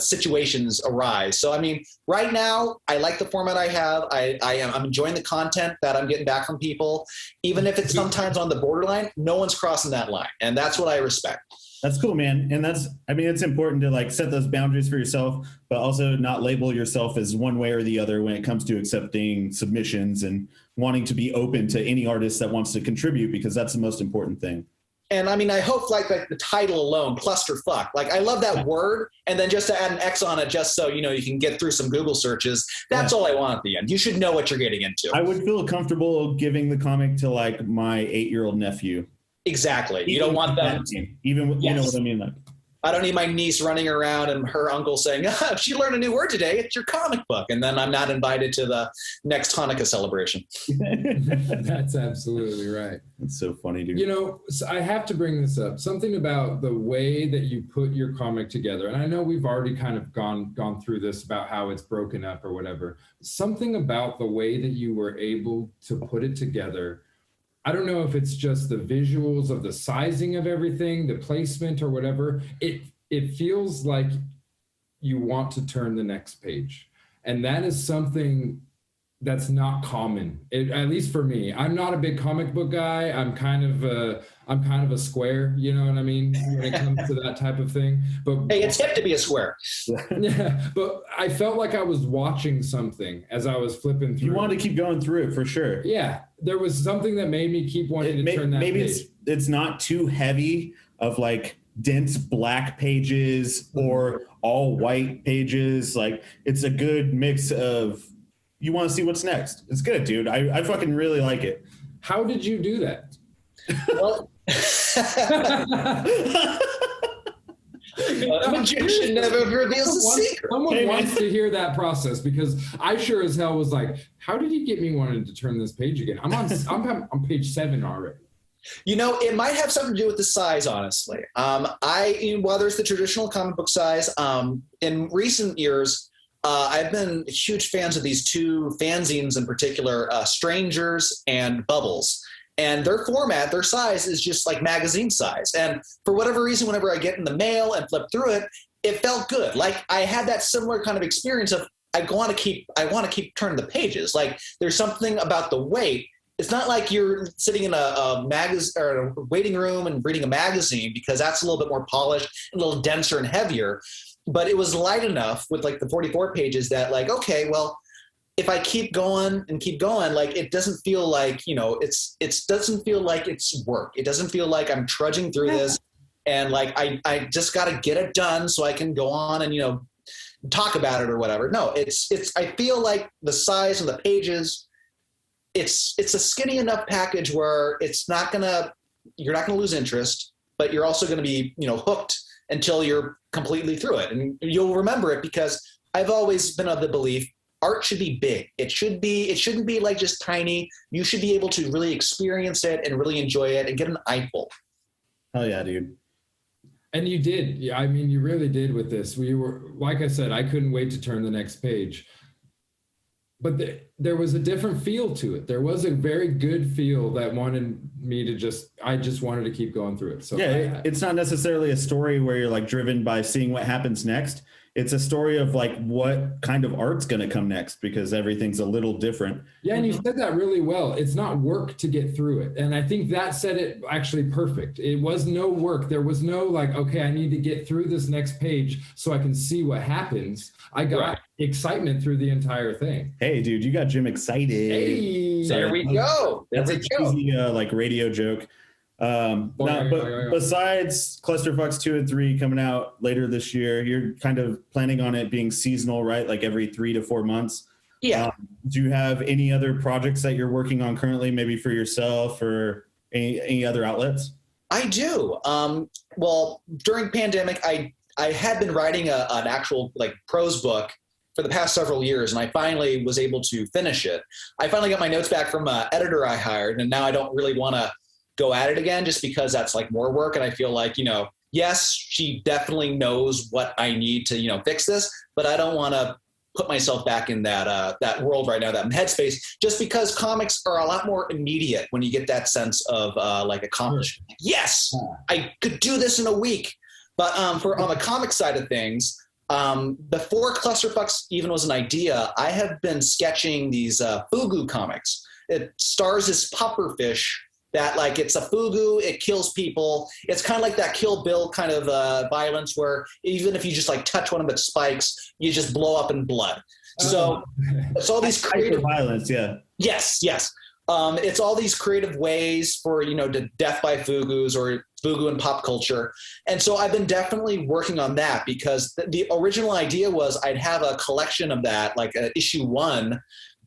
situations arise. So, I mean, right now, I like the format I have. I'm enjoying the content that I'm getting back from people, even if it's sometimes on the borderline. No one's crossing that line, and that's what I respect.
That's cool, man. And I mean, it's important to like set those boundaries for yourself, but also not label yourself as one way or the other when it comes to accepting submissions and wanting to be open to any artist that wants to contribute, because that's the most important thing.
And I mean, I hope like the title alone, clusterfuck. Like, I love that word, and then just to add an X on it, just so you know you can get through some Google searches. That's all I want at the end. You should know what you're getting into.
I would feel comfortable giving the comic to like my 8-year-old nephew.
Exactly. You don't want them.
Even with, you know what I mean? Like,
I don't need my niece running around and her uncle saying, if she learned a new word today, it's your comic book. And then I'm not invited to the next Hanukkah celebration.
That's absolutely right.
That's so funny, dude.
You know, so I have to bring this up. Something about the way that you put your comic together. And I know we've already kind of gone through this about how it's broken up or whatever. Something about the way that you were able to put it together. I don't know if it's just the visuals of the sizing of everything, the placement or whatever. It feels like you want to turn the next page. And that is something that's not common, at least for me. I'm not a big comic book guy. I'm kind of a square, you know what I mean, when it comes to that type of thing. But
hey, it's hip to be a square.
Yeah, but I felt like I was watching something as I was flipping through.
You wanted to keep going through it for sure.
Yeah, there was something that made me keep wanting to turn that
maybe
page.
It's not too heavy of like dense black pages or all white pages. Like, it's a good mix of, you want to see what's next. It's good, dude. I fucking really like it.
How did you do that?
Well, a magician never reveals a secret.
Someone wants to hear that process, because I sure as hell was like, how did he get me wanting to turn this page again? I'm on page 7 already.
You know, it might have something to do with the size, honestly. While there's the traditional comic book size, in recent years, I've been huge fans of these two fanzines in particular, Strangers and Bubbles. And their format, their size is just like magazine size. And for whatever reason, whenever I get in the mail and flip through it, it felt good. Like, I had that similar kind of experience of I want to keep turning the pages. Like, there's something about the weight. It's not like you're sitting in a magazine or a waiting room and reading a magazine, because that's a little bit more polished, a little denser and heavier. But it was light enough with like the 44 pages that like, okay, well, if I keep going, like, it doesn't feel like, you know, it doesn't feel like it's work. It doesn't feel like I'm trudging through this, and like I just got to get it done so I can go on and, you know, talk about it or whatever. No, it's I feel like the size of the pages, it's a skinny enough package where you're not gonna lose interest, but you're also gonna be, you know, hooked until you're completely through it, and you'll remember it, because I've always been of the belief art should be big. It shouldn't be like just tiny. You should be able to really experience it and really enjoy it and get an eyeful.
Hell yeah, dude.
And you did. Yeah, I mean, you really did with this. We were, like I said, I couldn't wait to turn the next page. But there was a different feel to it. There was a very good feel that wanted me to I just wanted to keep going through it. So
yeah, it's not necessarily a story where you're like driven by seeing what happens next. It's a story of like what kind of art's going to come next, because everything's a little different.
Yeah, and you said that really well. It's not work to get through it. And I think that said it actually perfect. It was no work. There was no like, okay, I need to get through this next page so I can see what happens. I got excitement through the entire thing.
Hey, dude, you got Jim excited.
Hey,
there we go.
That's a cheesy like radio joke. But besides Clusterfucks 2 and 3 coming out later this year, you're kind of planning on it being seasonal, right? Like every 3 to 4 months.
Yeah.
Do you have any other projects that you're working on currently, maybe for yourself or any other outlets?
I do. Well, during pandemic, I had been writing an actual like prose book for the past several years, and I finally was able to finish it. I finally got my notes back from an editor I hired, and now I don't really want to go at it again just because that's like more work. And I feel like, yes, she definitely knows what I need to, fix this, but I don't want to put myself back in that world right now, that headspace, just because comics are a lot more immediate when you get that sense of like accomplishment. Yes, I could do this in a week. But on the comic side of things, before Clusterfucks even was an idea, I have been sketching these fugu comics. It stars this pufferfish that like it's a fugu, it kills people. It's kind of like that Kill Bill kind of violence where even if you just like touch one of its spikes, you just blow up in blood. So it's all these creative
violence, yeah.
Yes. It's all these creative ways for, to death by fugus or fugu in pop culture. And so I've been definitely working on that because the original idea was I'd have a collection of that, like issue 1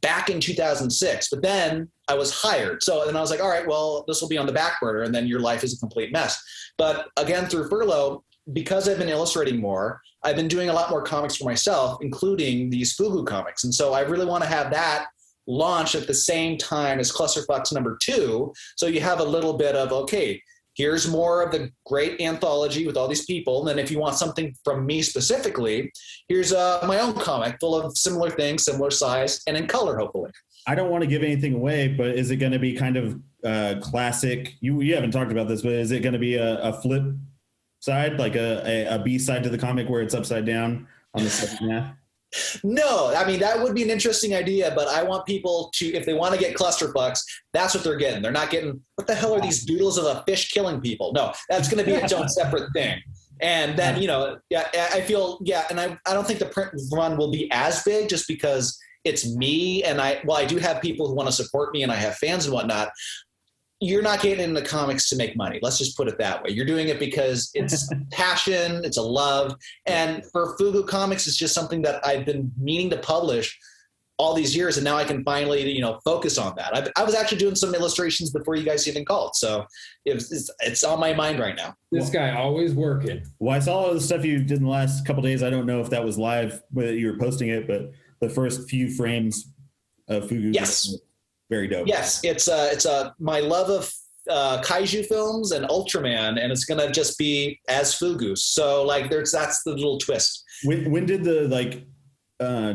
back in 2006, but then I was hired. So then I was like, all right, well, this will be on the back burner and then your life is a complete mess. But again, through furlough, because I've been illustrating more, I've been doing a lot more comics for myself, including these fugu comics. And so I really want to have that launch at the same time as Clusterfucks number 2. So you have a little bit of, okay, here's more of the great anthology with all these people. And then if you want something from me specifically, here's my own comic full of similar things, similar size, and in color, hopefully.
I don't want to give anything away, but is it going to be kind of classic? You haven't talked about this, but is it going to be a flip side, like a B side to the comic where it's upside down on the second half?
No, I mean, that would be an interesting idea, but I want people to, if they want to get Clusterfucks, that's what they're getting. They're not getting, what the hell are these doodles of a fish killing people? No, that's going to be its own separate thing. And then, I feel, and I don't think the print run will be as big just because it's me. And I do have people who want to support me and I have fans and whatnot. You're not getting into comics to make money. Let's just put it that way. You're doing it because it's passion, it's a love. And for Fugu Comics, it's just something that I've been meaning to publish all these years. And now I can finally, focus on that. I was actually doing some illustrations before you guys even called. So it's on my mind right now.
This guy always working.
Well, I saw all the stuff you did in the last couple of days. I don't know if that was live, whether you were posting it, but the first few frames of Fugu.
Yes.
Very dope.
Yes, it's my love of kaiju films and Ultraman, and it's gonna just be as Fugu. So like, that's the little twist.
When did the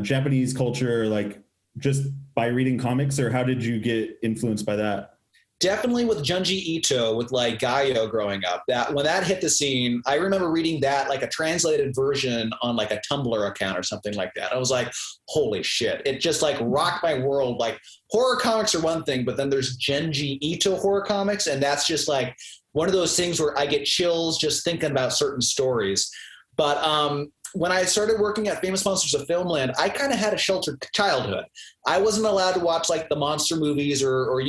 Japanese culture just by reading comics, or how did you get influenced by that?
Definitely with Junji Ito, with like Gaio growing up. That when that hit the scene, I remember reading that like a translated version on like a Tumblr account or something like that. I was like, holy shit. It just like rocked my world. Like horror comics are one thing, but then there's Junji Ito horror comics. And that's just like one of those things where I get chills just thinking about certain stories. But when I started working at Famous Monsters of Filmland, I kind of had a sheltered childhood. I wasn't allowed to watch like the monster movies or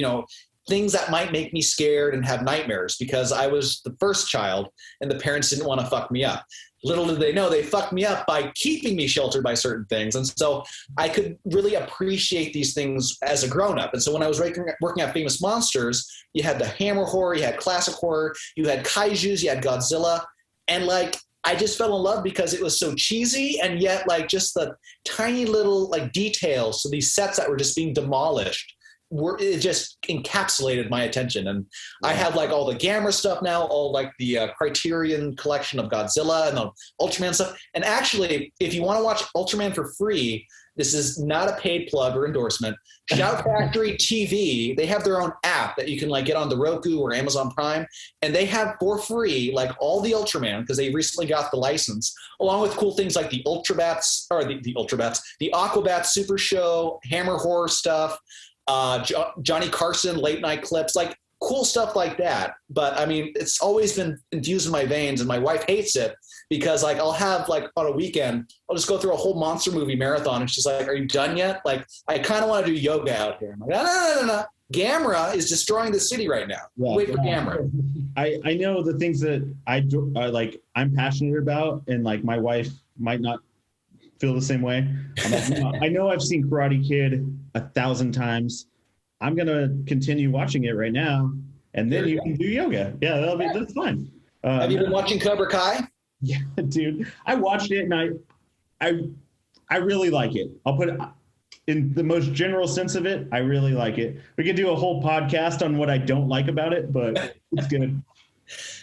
things that might make me scared and have nightmares because I was the first child and the parents didn't want to fuck me up. Little did they know they fucked me up by keeping me sheltered by certain things. And so I could really appreciate these things as a grown-up. And so when I was working at Famous Monsters, you had the Hammer horror, you had classic horror, you had kaijus, you had Godzilla. And like, I just fell in love because it was so cheesy and yet like just the tiny little like details. So these sets that were just being demolished. It just encapsulated my attention. And I have like all the Gamera stuff now, all like the Criterion collection of Godzilla and the Ultraman stuff. And actually, if you want to watch Ultraman for free, this is not a paid plug or endorsement. Shout Factory TV, they have their own app that you can like get on the Roku or Amazon Prime. And they have for free, like all the Ultraman, because they recently got the license, along with cool things like the Ultrabats, or the Aquabats Super Show, Hammer horror stuff, Johnny Carson late night clips, like cool stuff like that. But I mean, it's always been infused in my veins, and my wife hates it because like I'll have like on a weekend, I'll just go through a whole monster movie marathon, and she's like, "Are you done yet?" Like, I kind of want to do yoga out here. I'm like, no. Gamera is destroying the city right now.
Yeah,
Wait for Gamera.
I know the things that I'm passionate about, and like my wife might not feel the same way. I'm like, no, I know I've seen Karate Kid 1,000 times. I'm gonna continue watching it right now, and then you can do yoga. Yeah, that's fine.
Have you been watching Cobra Kai?
Yeah, dude, I watched it and I really like it. I'll put it in the most general sense of it. I really like it. We could do a whole podcast on what I don't like about it, but it's good.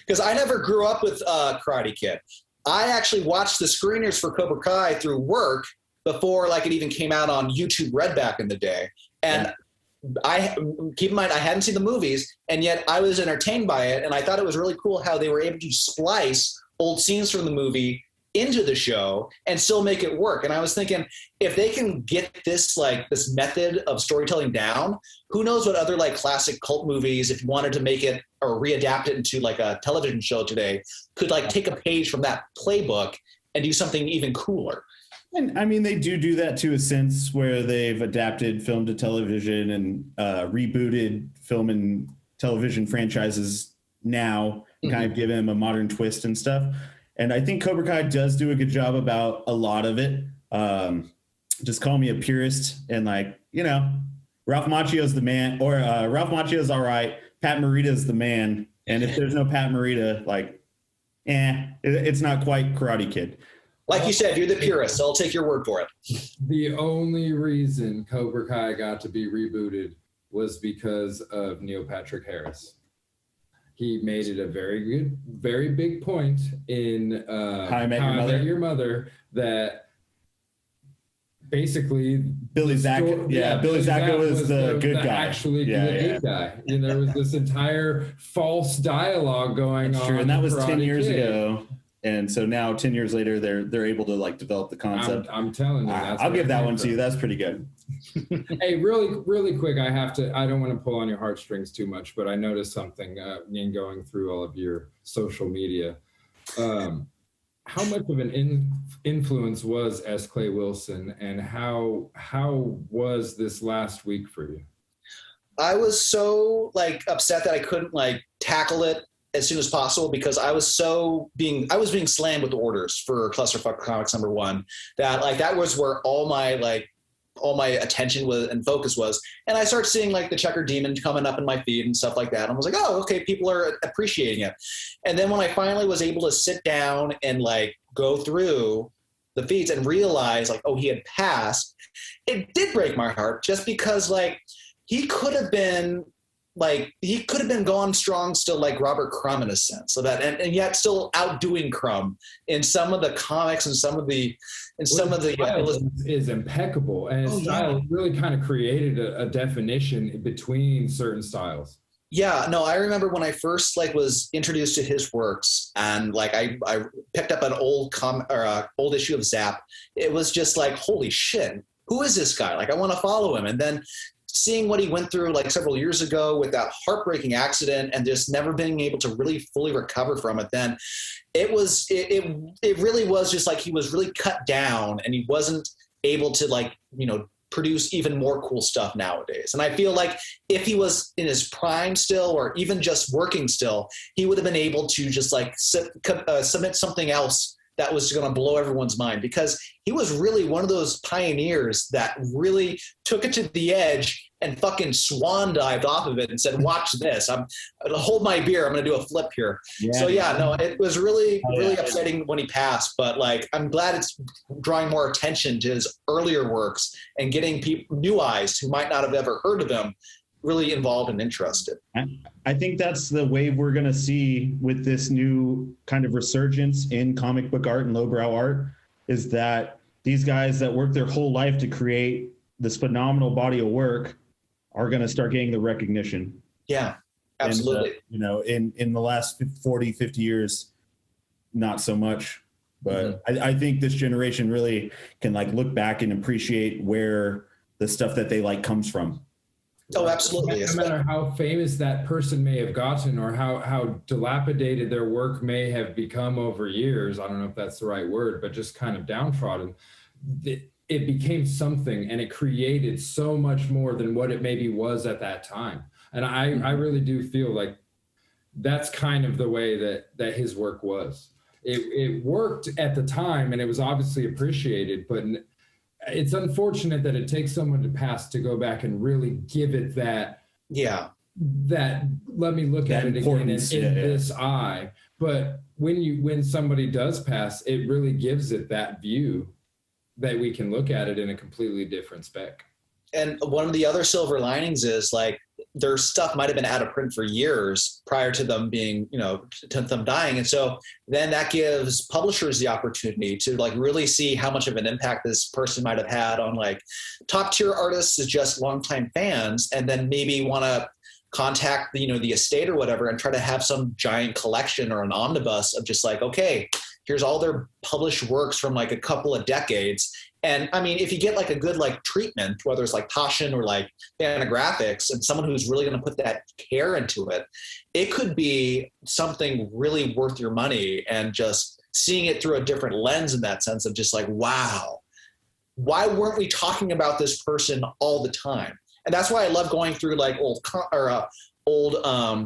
Because I never grew up with Karate Kid. I actually watched the screeners for Cobra Kai through work before like it even came out on YouTube Red back in the day. And I keep in mind I hadn't seen the movies, and yet I was entertained by it, and I thought it was really cool how they were able to splice old scenes from the movie into the show and still make it work. And I was thinking, if they can get this method of storytelling down, who knows what other like classic cult movies, if you wanted to make it or readapt it into like a television show today, could like take a page from that playbook and do something even cooler.
And I mean, they do that to a sense where they've adapted film to television and rebooted film and television franchises now, kind of give them a modern twist and stuff. And I think Cobra Kai does do a good job about a lot of it. Just call me a purist and like, Ralph Macchio's the man, or Ralph Macchio's all right. Pat Morita's the man. And if there's no Pat Morita, like, it's not quite Karate Kid.
Like you said, you're the purist, so I'll take your word for it.
The only reason Cobra Kai got to be rebooted was because of Neil Patrick Harris. He made it a very big point in How I Met Your Mother that basically
Billy Zacco was the good guy.
Actually, the good guy. And there was this entire false dialogue going on.
True, and that was 10 years ago. And so now 10 years later, they're able to like develop the concept.
I'm telling you,
I'll give that one to you. That's pretty good.
Hey, really quick, I don't want to pull on your heartstrings too much, but I noticed something in going through all of your social media. How much of an influence was S. Clay Wilson, and how was this last week for you?
I was so like upset that I couldn't like tackle it as soon as possible because I was being slammed with orders for Clusterfuck Comics #1 that was where all my attention was and focus was. And I started seeing like the Checker Demon coming up in my feed and stuff like that. And I was like, oh, okay, people are appreciating it. And then when I finally was able to sit down and like go through the feeds and realize like, oh, he had passed, it did break my heart just because like he could have been gone strong still like Robert Crumb in a sense of that, and yet still outdoing Crumb in some of the comics and some of the
is impeccable, and his style really kind of created a definition between certain styles.
Yeah, no, I remember when I first like was introduced to his works, and like I picked up an old old issue of Zap. It was just like, holy shit, who is this guy? Like I want to follow him, and then seeing what he went through like several years ago with that heartbreaking accident and just never being able to really fully recover from it, then it really was just like he was really cut down and he wasn't able to like, produce even more cool stuff nowadays. And I feel like if he was in his prime still, or even just working still, he would have been able to just like submit something else that was going to blow everyone's mind, because he was really one of those pioneers that really took it to the edge and fucking swan dived off of it and said, watch this. Hold my beer. I'm going to do a flip here. Yeah. So yeah, no, it was really upsetting when he passed, but like, I'm glad it's drawing more attention to his earlier works and getting new eyes who might not have ever heard of him really involved and interested.
I think that's the wave we're going to see with this new kind of resurgence in comic book art and lowbrow art, is that these guys that work their whole life to create this phenomenal body of work are going to start getting the recognition.
Yeah, absolutely.
And, in the last 40, 50 years, not so much. But I think this generation really can like look back and appreciate where the stuff that they like comes from.
Oh, absolutely.
No matter how famous that person may have gotten or how dilapidated their work may have become over years, I don't know if that's the right word, but just kind of downtrodden. it became something, and it created so much more than what it maybe was at that time. And I really do feel like that's kind of the way that his work was. It worked at the time, and it was obviously appreciated, but it's unfortunate that it takes someone to pass to go back and really give it that let me look at it again in this eye. But when somebody does pass, it really gives it that view that we can look at it in a completely different spec.
And one of the other silver linings is like their stuff might have been out of print for years prior to them being, to them dying. And so then that gives publishers the opportunity to like really see how much of an impact this person might have had on like top tier artists as just longtime fans, and then maybe want to contact the estate or whatever and try to have some giant collection or an omnibus of just like, okay, here's all their published works from like a couple of decades. And I mean, if you get like a good like treatment, whether it's like Taschen or like Fantagraphics, and someone who's really going to put that care into it, it could be something really worth your money, and just seeing it through a different lens in that sense of just like, wow, why weren't we talking about this person all the time? And that's why I love going through like old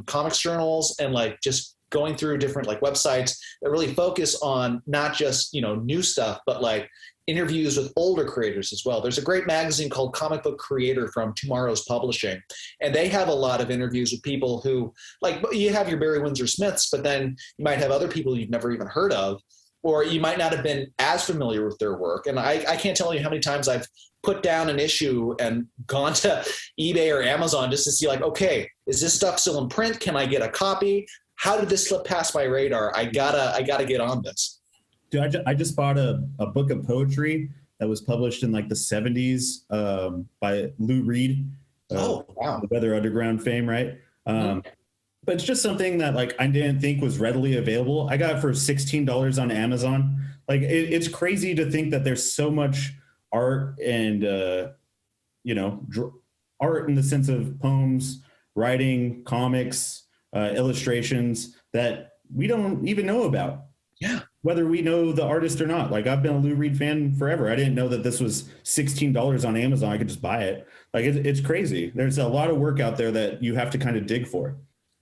comics journals, and like just going through different like websites that really focus on not just, new stuff, but like interviews with older creators as well. There's a great magazine called Comic Book Creator from Tomorrow's Publishing, and they have a lot of interviews with people who, like, you have your Barry Windsor Smiths, but then you might have other people you've never even heard of, or you might not have been as familiar with their work. And I can't tell you how many times I've put down an issue and gone to eBay or Amazon just to see like, okay, is this stuff still in print? Can I get a copy? How did this slip past my radar? I gotta get on this.
Dude, I just bought a book of poetry that was published in like the 70s by Lou Reed.
Oh, wow.
The Weather Underground fame, right? But it's just something that like I didn't think was readily available. I got it for $16 on Amazon. Like it's crazy to think that there's so much art and art in the sense of poems, writing, comics, illustrations that we don't even know about.
Yeah.
Whether we know the artist or not. Like I've been a Lou Reed fan forever. I didn't know that this was $16 on Amazon. I could just buy it. Like it's crazy. There's a lot of work out there that you have to kind of dig for.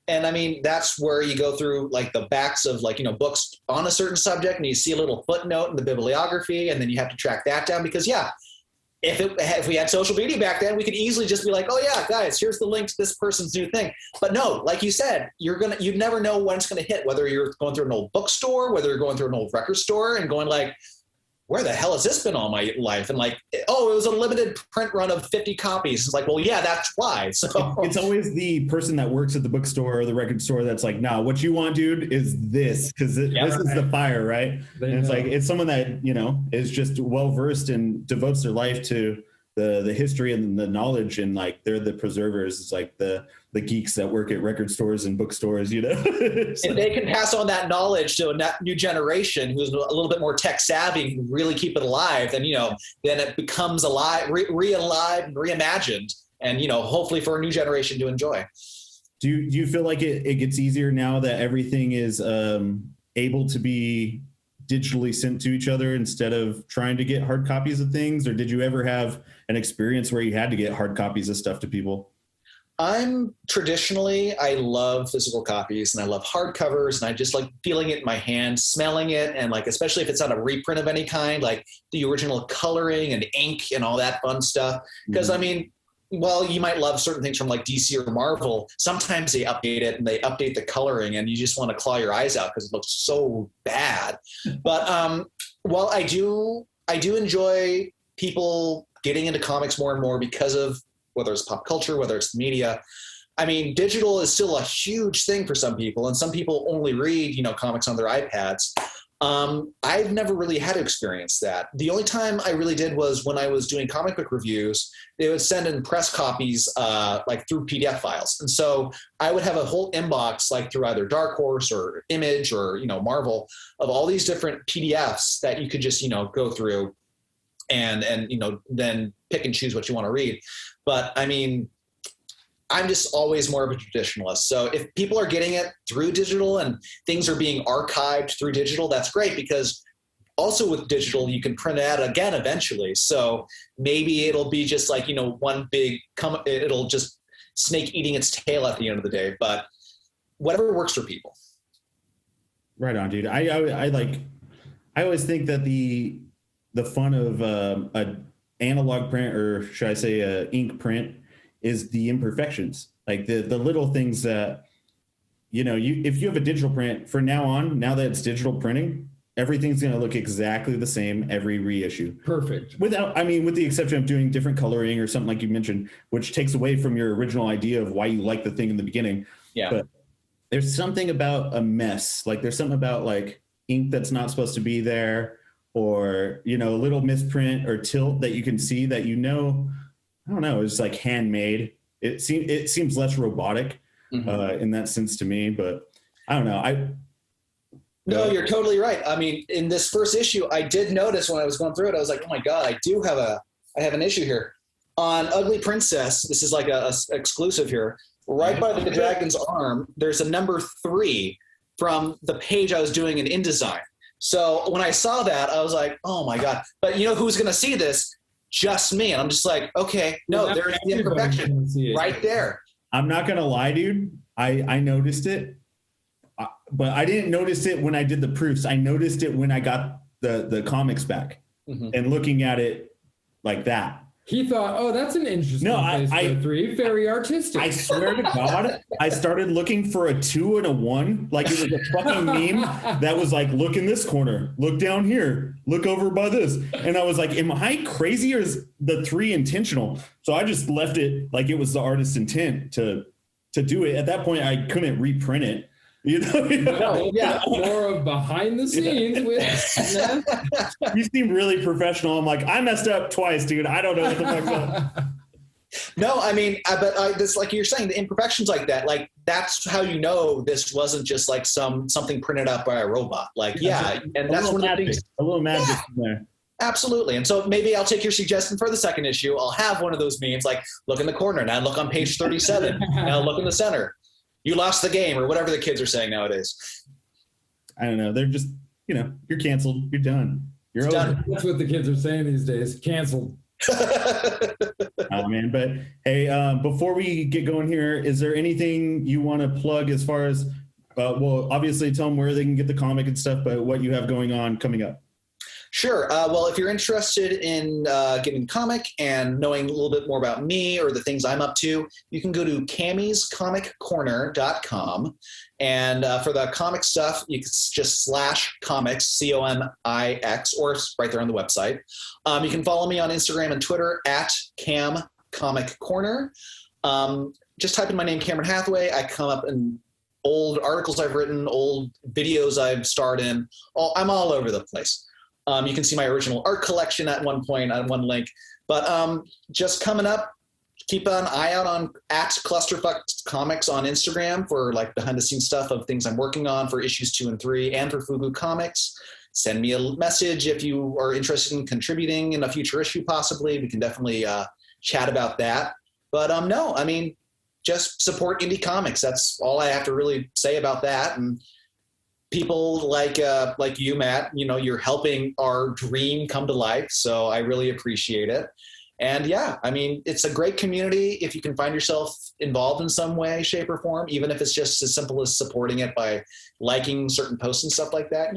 And I mean, that's where you go through like the backs of like, books on a certain subject, and you see a little footnote in the bibliography, and then you have to track that down because if we had social media back then, we could easily just be like, oh yeah, guys, here's the link to this person's new thing. But no, like you said, you'd never know when it's going to hit, whether you're going through an old bookstore, whether you're going through an old record store and going like, where the hell has this been all my life? And like, oh, it was a limited print run of 50 copies. It's like, well, yeah, that's why. So
it's always the person that works at the bookstore or the record store that's like, nah, what you want, dude, is this, because this is the fire, right? And it's like, it's someone that, is just well-versed and devotes their life to the history and the knowledge, and like they're the preservers. It's like the geeks that work at record stores and bookstores, So.
If they can pass on that knowledge to a new generation who's a little bit more tech savvy, who really keep it alive, then then it becomes alive, re-alive and reimagined, and hopefully for a new generation to enjoy.
Do you feel like it gets easier now that everything is able to be digitally sent to each other instead of trying to get hard copies of things? Or did you ever have an experience where you had to get hard copies of stuff to people?
I love physical copies, and I love hardcovers, and I just like feeling it in my hand, smelling it, and like, especially if it's not a reprint of any kind, like the original coloring and ink and all that fun stuff. Because I mean, well, you might love certain things from like DC or Marvel. Sometimes they update it and they update the coloring, and you just want to claw your eyes out because it looks so bad. But while I do enjoy people getting into comics more and more because of whether it's pop culture, whether it's media. I mean, digital is still a huge thing for some people, and some people only read, comics on their iPads. I've never really had to experience that. The only time I really did was when I was doing comic book reviews. They would send in press copies like through PDF files. And so I would have a whole inbox like through either Dark Horse or Image or, Marvel of all these different PDFs that you could just, go through and then pick and choose what you want to read. But I mean, I'm just always more of a traditionalist. So if people are getting it through digital and things are being archived through digital, that's great, because also with digital, you can print it out again eventually. So maybe it'll be just like, one big, it'll just snake eating its tail at the end of the day, but whatever works for people.
Right on, dude. I always think that the fun of a analog print, or should I say ink print, is the imperfections, like the little things that, if you have a digital print from now on, now that it's digital printing, everything's going to look exactly the same every reissue.
Perfect.
With the exception of doing different coloring or something like you mentioned, which takes away from your original idea of why you like the thing in the beginning.
Yeah.
But there's something about a mess. Like there's something about like ink that's not supposed to be there, or, a little misprint or tilt that you can see that, I don't know, it's like handmade. It seems less robotic in that sense to me, but I don't know.
No, you're totally right. I mean, in this first issue, I did notice when I was going through it, I was like, oh my God, I have an issue here. On Ugly Princess, this is like a exclusive here, right by the dragon's arm, there's a number 3 from the page I was doing in InDesign. So when I saw that, I was like, oh my God. But who's going to see this? Just me. And I'm just like, okay, no, there's the imperfection right there.
I'm not going to lie, dude. I noticed it. But I didn't notice it when I did the proofs. I noticed it when I got the comics back and looking at it like that.
He thought, oh, that's an interesting place for a 3. Very artistic.
I swear to God, I started looking for a 2 and a 1. Like it was a fucking meme that was like, look in this corner, look down here, look over by this. And I was like, am I crazy, or is the 3 intentional? So I just left it like it was the artist's intent to do it. At that point, I couldn't reprint it.
Yeah, more of behind the scenes with.
You seem really professional. I'm like, I messed up twice, dude. I don't know what the fuck's up.
No, I mean, but this, like you're saying, the imperfections like that, like that's how this wasn't just like something printed out by a robot. Like, and that's one of the things.
A little magic in there.
Absolutely. And so maybe I'll take your suggestion for the second issue. I'll have one of those memes, like look in the corner, now look on page 37, now look in the center. You lost the game, or whatever the kids are saying nowadays.
I don't know. They're just, you're canceled. You're done. You're over.
Done. That's what the kids are saying these days. Canceled.
Oh, man. But hey, before we get going here, is there anything you want to plug as far as, obviously tell them where they can get the comic and stuff, but what you have going on coming up?
Sure. Well, if you're interested in getting comic and knowing a little bit more about me or the things I'm up to, you can go to Cami'sComicCorner.com. And for the comic stuff, you can just /comics, COMIX, or right there on the website. You can follow me on Instagram and Twitter at CamComicCorner. Just type in my name, Cameron Hatheway. I come up in old articles I've written, old videos I've starred in. I'm all over the place. You can see my original art collection at one point on one link. But just coming up, keep an eye out on @Clusterfuck Comics on Instagram for like behind the scenes stuff of things I'm working on for issues 2 and 3, and for Fugu Comics. Send me a message if you are interested in contributing in a future issue, possibly. We can definitely chat about that. But no, I mean, just support indie comics. That's all I have to really say about that. And people like you, Matt, you're helping our dream come to life. So I really appreciate it. And yeah, I mean, it's a great community. If you can find yourself involved in some way, shape, or form, even if it's just as simple as supporting it by liking certain posts and stuff like that,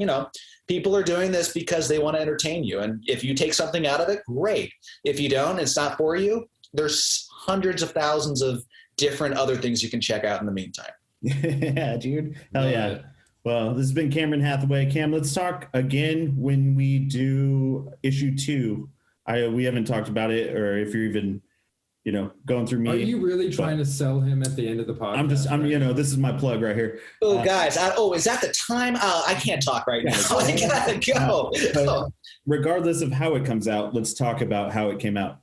people are doing this because they want to entertain you. And if you take something out of it, great. If you don't, it's not for you. There's hundreds of thousands of different other things you can check out in the meantime.
Yeah, dude. Hell yeah. Well, this has been Cameron Hatheway. Cam, let's talk again when we do issue 2. We haven't talked about it, or if you're even, going through me.
Are you really trying to sell him at the end of the podcast?
I'm this is my plug right here.
Oh, guys. Is that the time? I can't talk right now. I gotta go.
Regardless of how it comes out, let's talk about how it came out.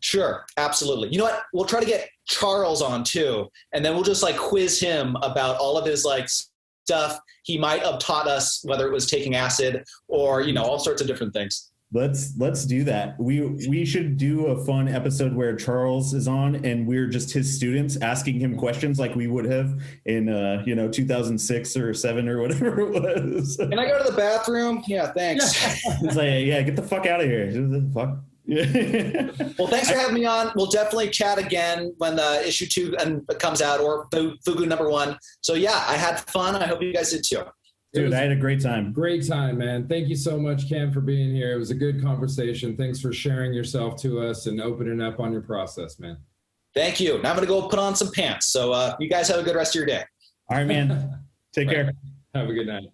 Sure. Absolutely. You know what? We'll try to get Charles on too. And then we'll just like quiz him about all of his like stuff he might have taught us, whether it was taking acid or, all sorts of different things.
Let's do that. We should do a fun episode where Charles is on and we're just his students asking him questions like we would have in 2006 or 7 or whatever it was.
Can I go to the bathroom? Yeah, thanks.
It's like, yeah, get the fuck out of here. Fuck.
Well, thanks for having me on. We'll definitely chat again when the issue 2 comes out, or Fugu #1. So yeah, I had fun. I hope you guys did too.
Dude, I had a great time.
Great time, man. Thank you so much, Cam, for being here. It was a good conversation. Thanks for sharing yourself to us and opening up on your process, man.
Thank you. Now I'm going to go put on some pants. So you guys have a good rest of your day.
All right, man. Take care.
Have a good night.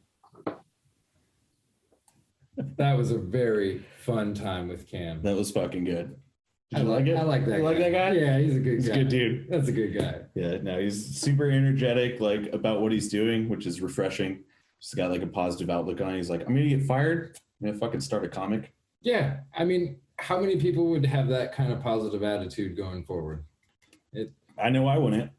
That was a very fun time with Cam.
That was fucking good. Did
I
you like it?
I like that.
You like that guy?
Yeah, he's a good guy.
He's a good dude.
That's a good guy.
Yeah, no, he's super energetic, like about what he's doing, which is refreshing. Just got like a positive outlook on it. He's like, I'm gonna get fired. I'm gonna fucking start a comic.
Yeah, I mean, how many people would have that kind of positive attitude going forward?
I know I wouldn't.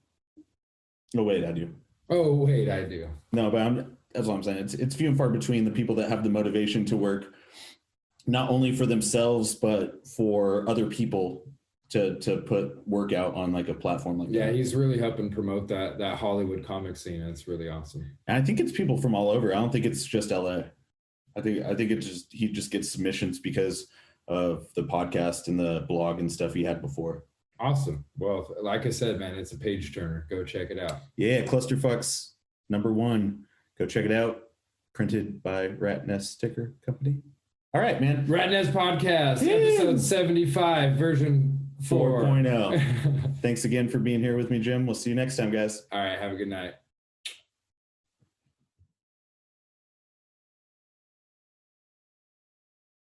Oh wait, I do.
Oh wait, I do.
No, but that's what I'm saying. It's few and far between the people that have the motivation to work, not only for themselves but for other people to put work out on like a platform like that.
Yeah, he's really helping promote that Hollywood comic scene. It's really awesome.
And I think it's people from all over. I don't think it's just LA. I think he just gets submissions because of the podcast and the blog and stuff he had before.
Awesome. Well, like I said, man, it's a page turner. Go check it out.
Yeah, Clusterfucks #1. Go check it out. Printed by Rat Nest Sticker Company. All right, man.
Rat Nest Podcast, episode 75, version 4.0.
Thanks again for being here with me, Jim. We'll see you next time, guys.
All right, have a good night.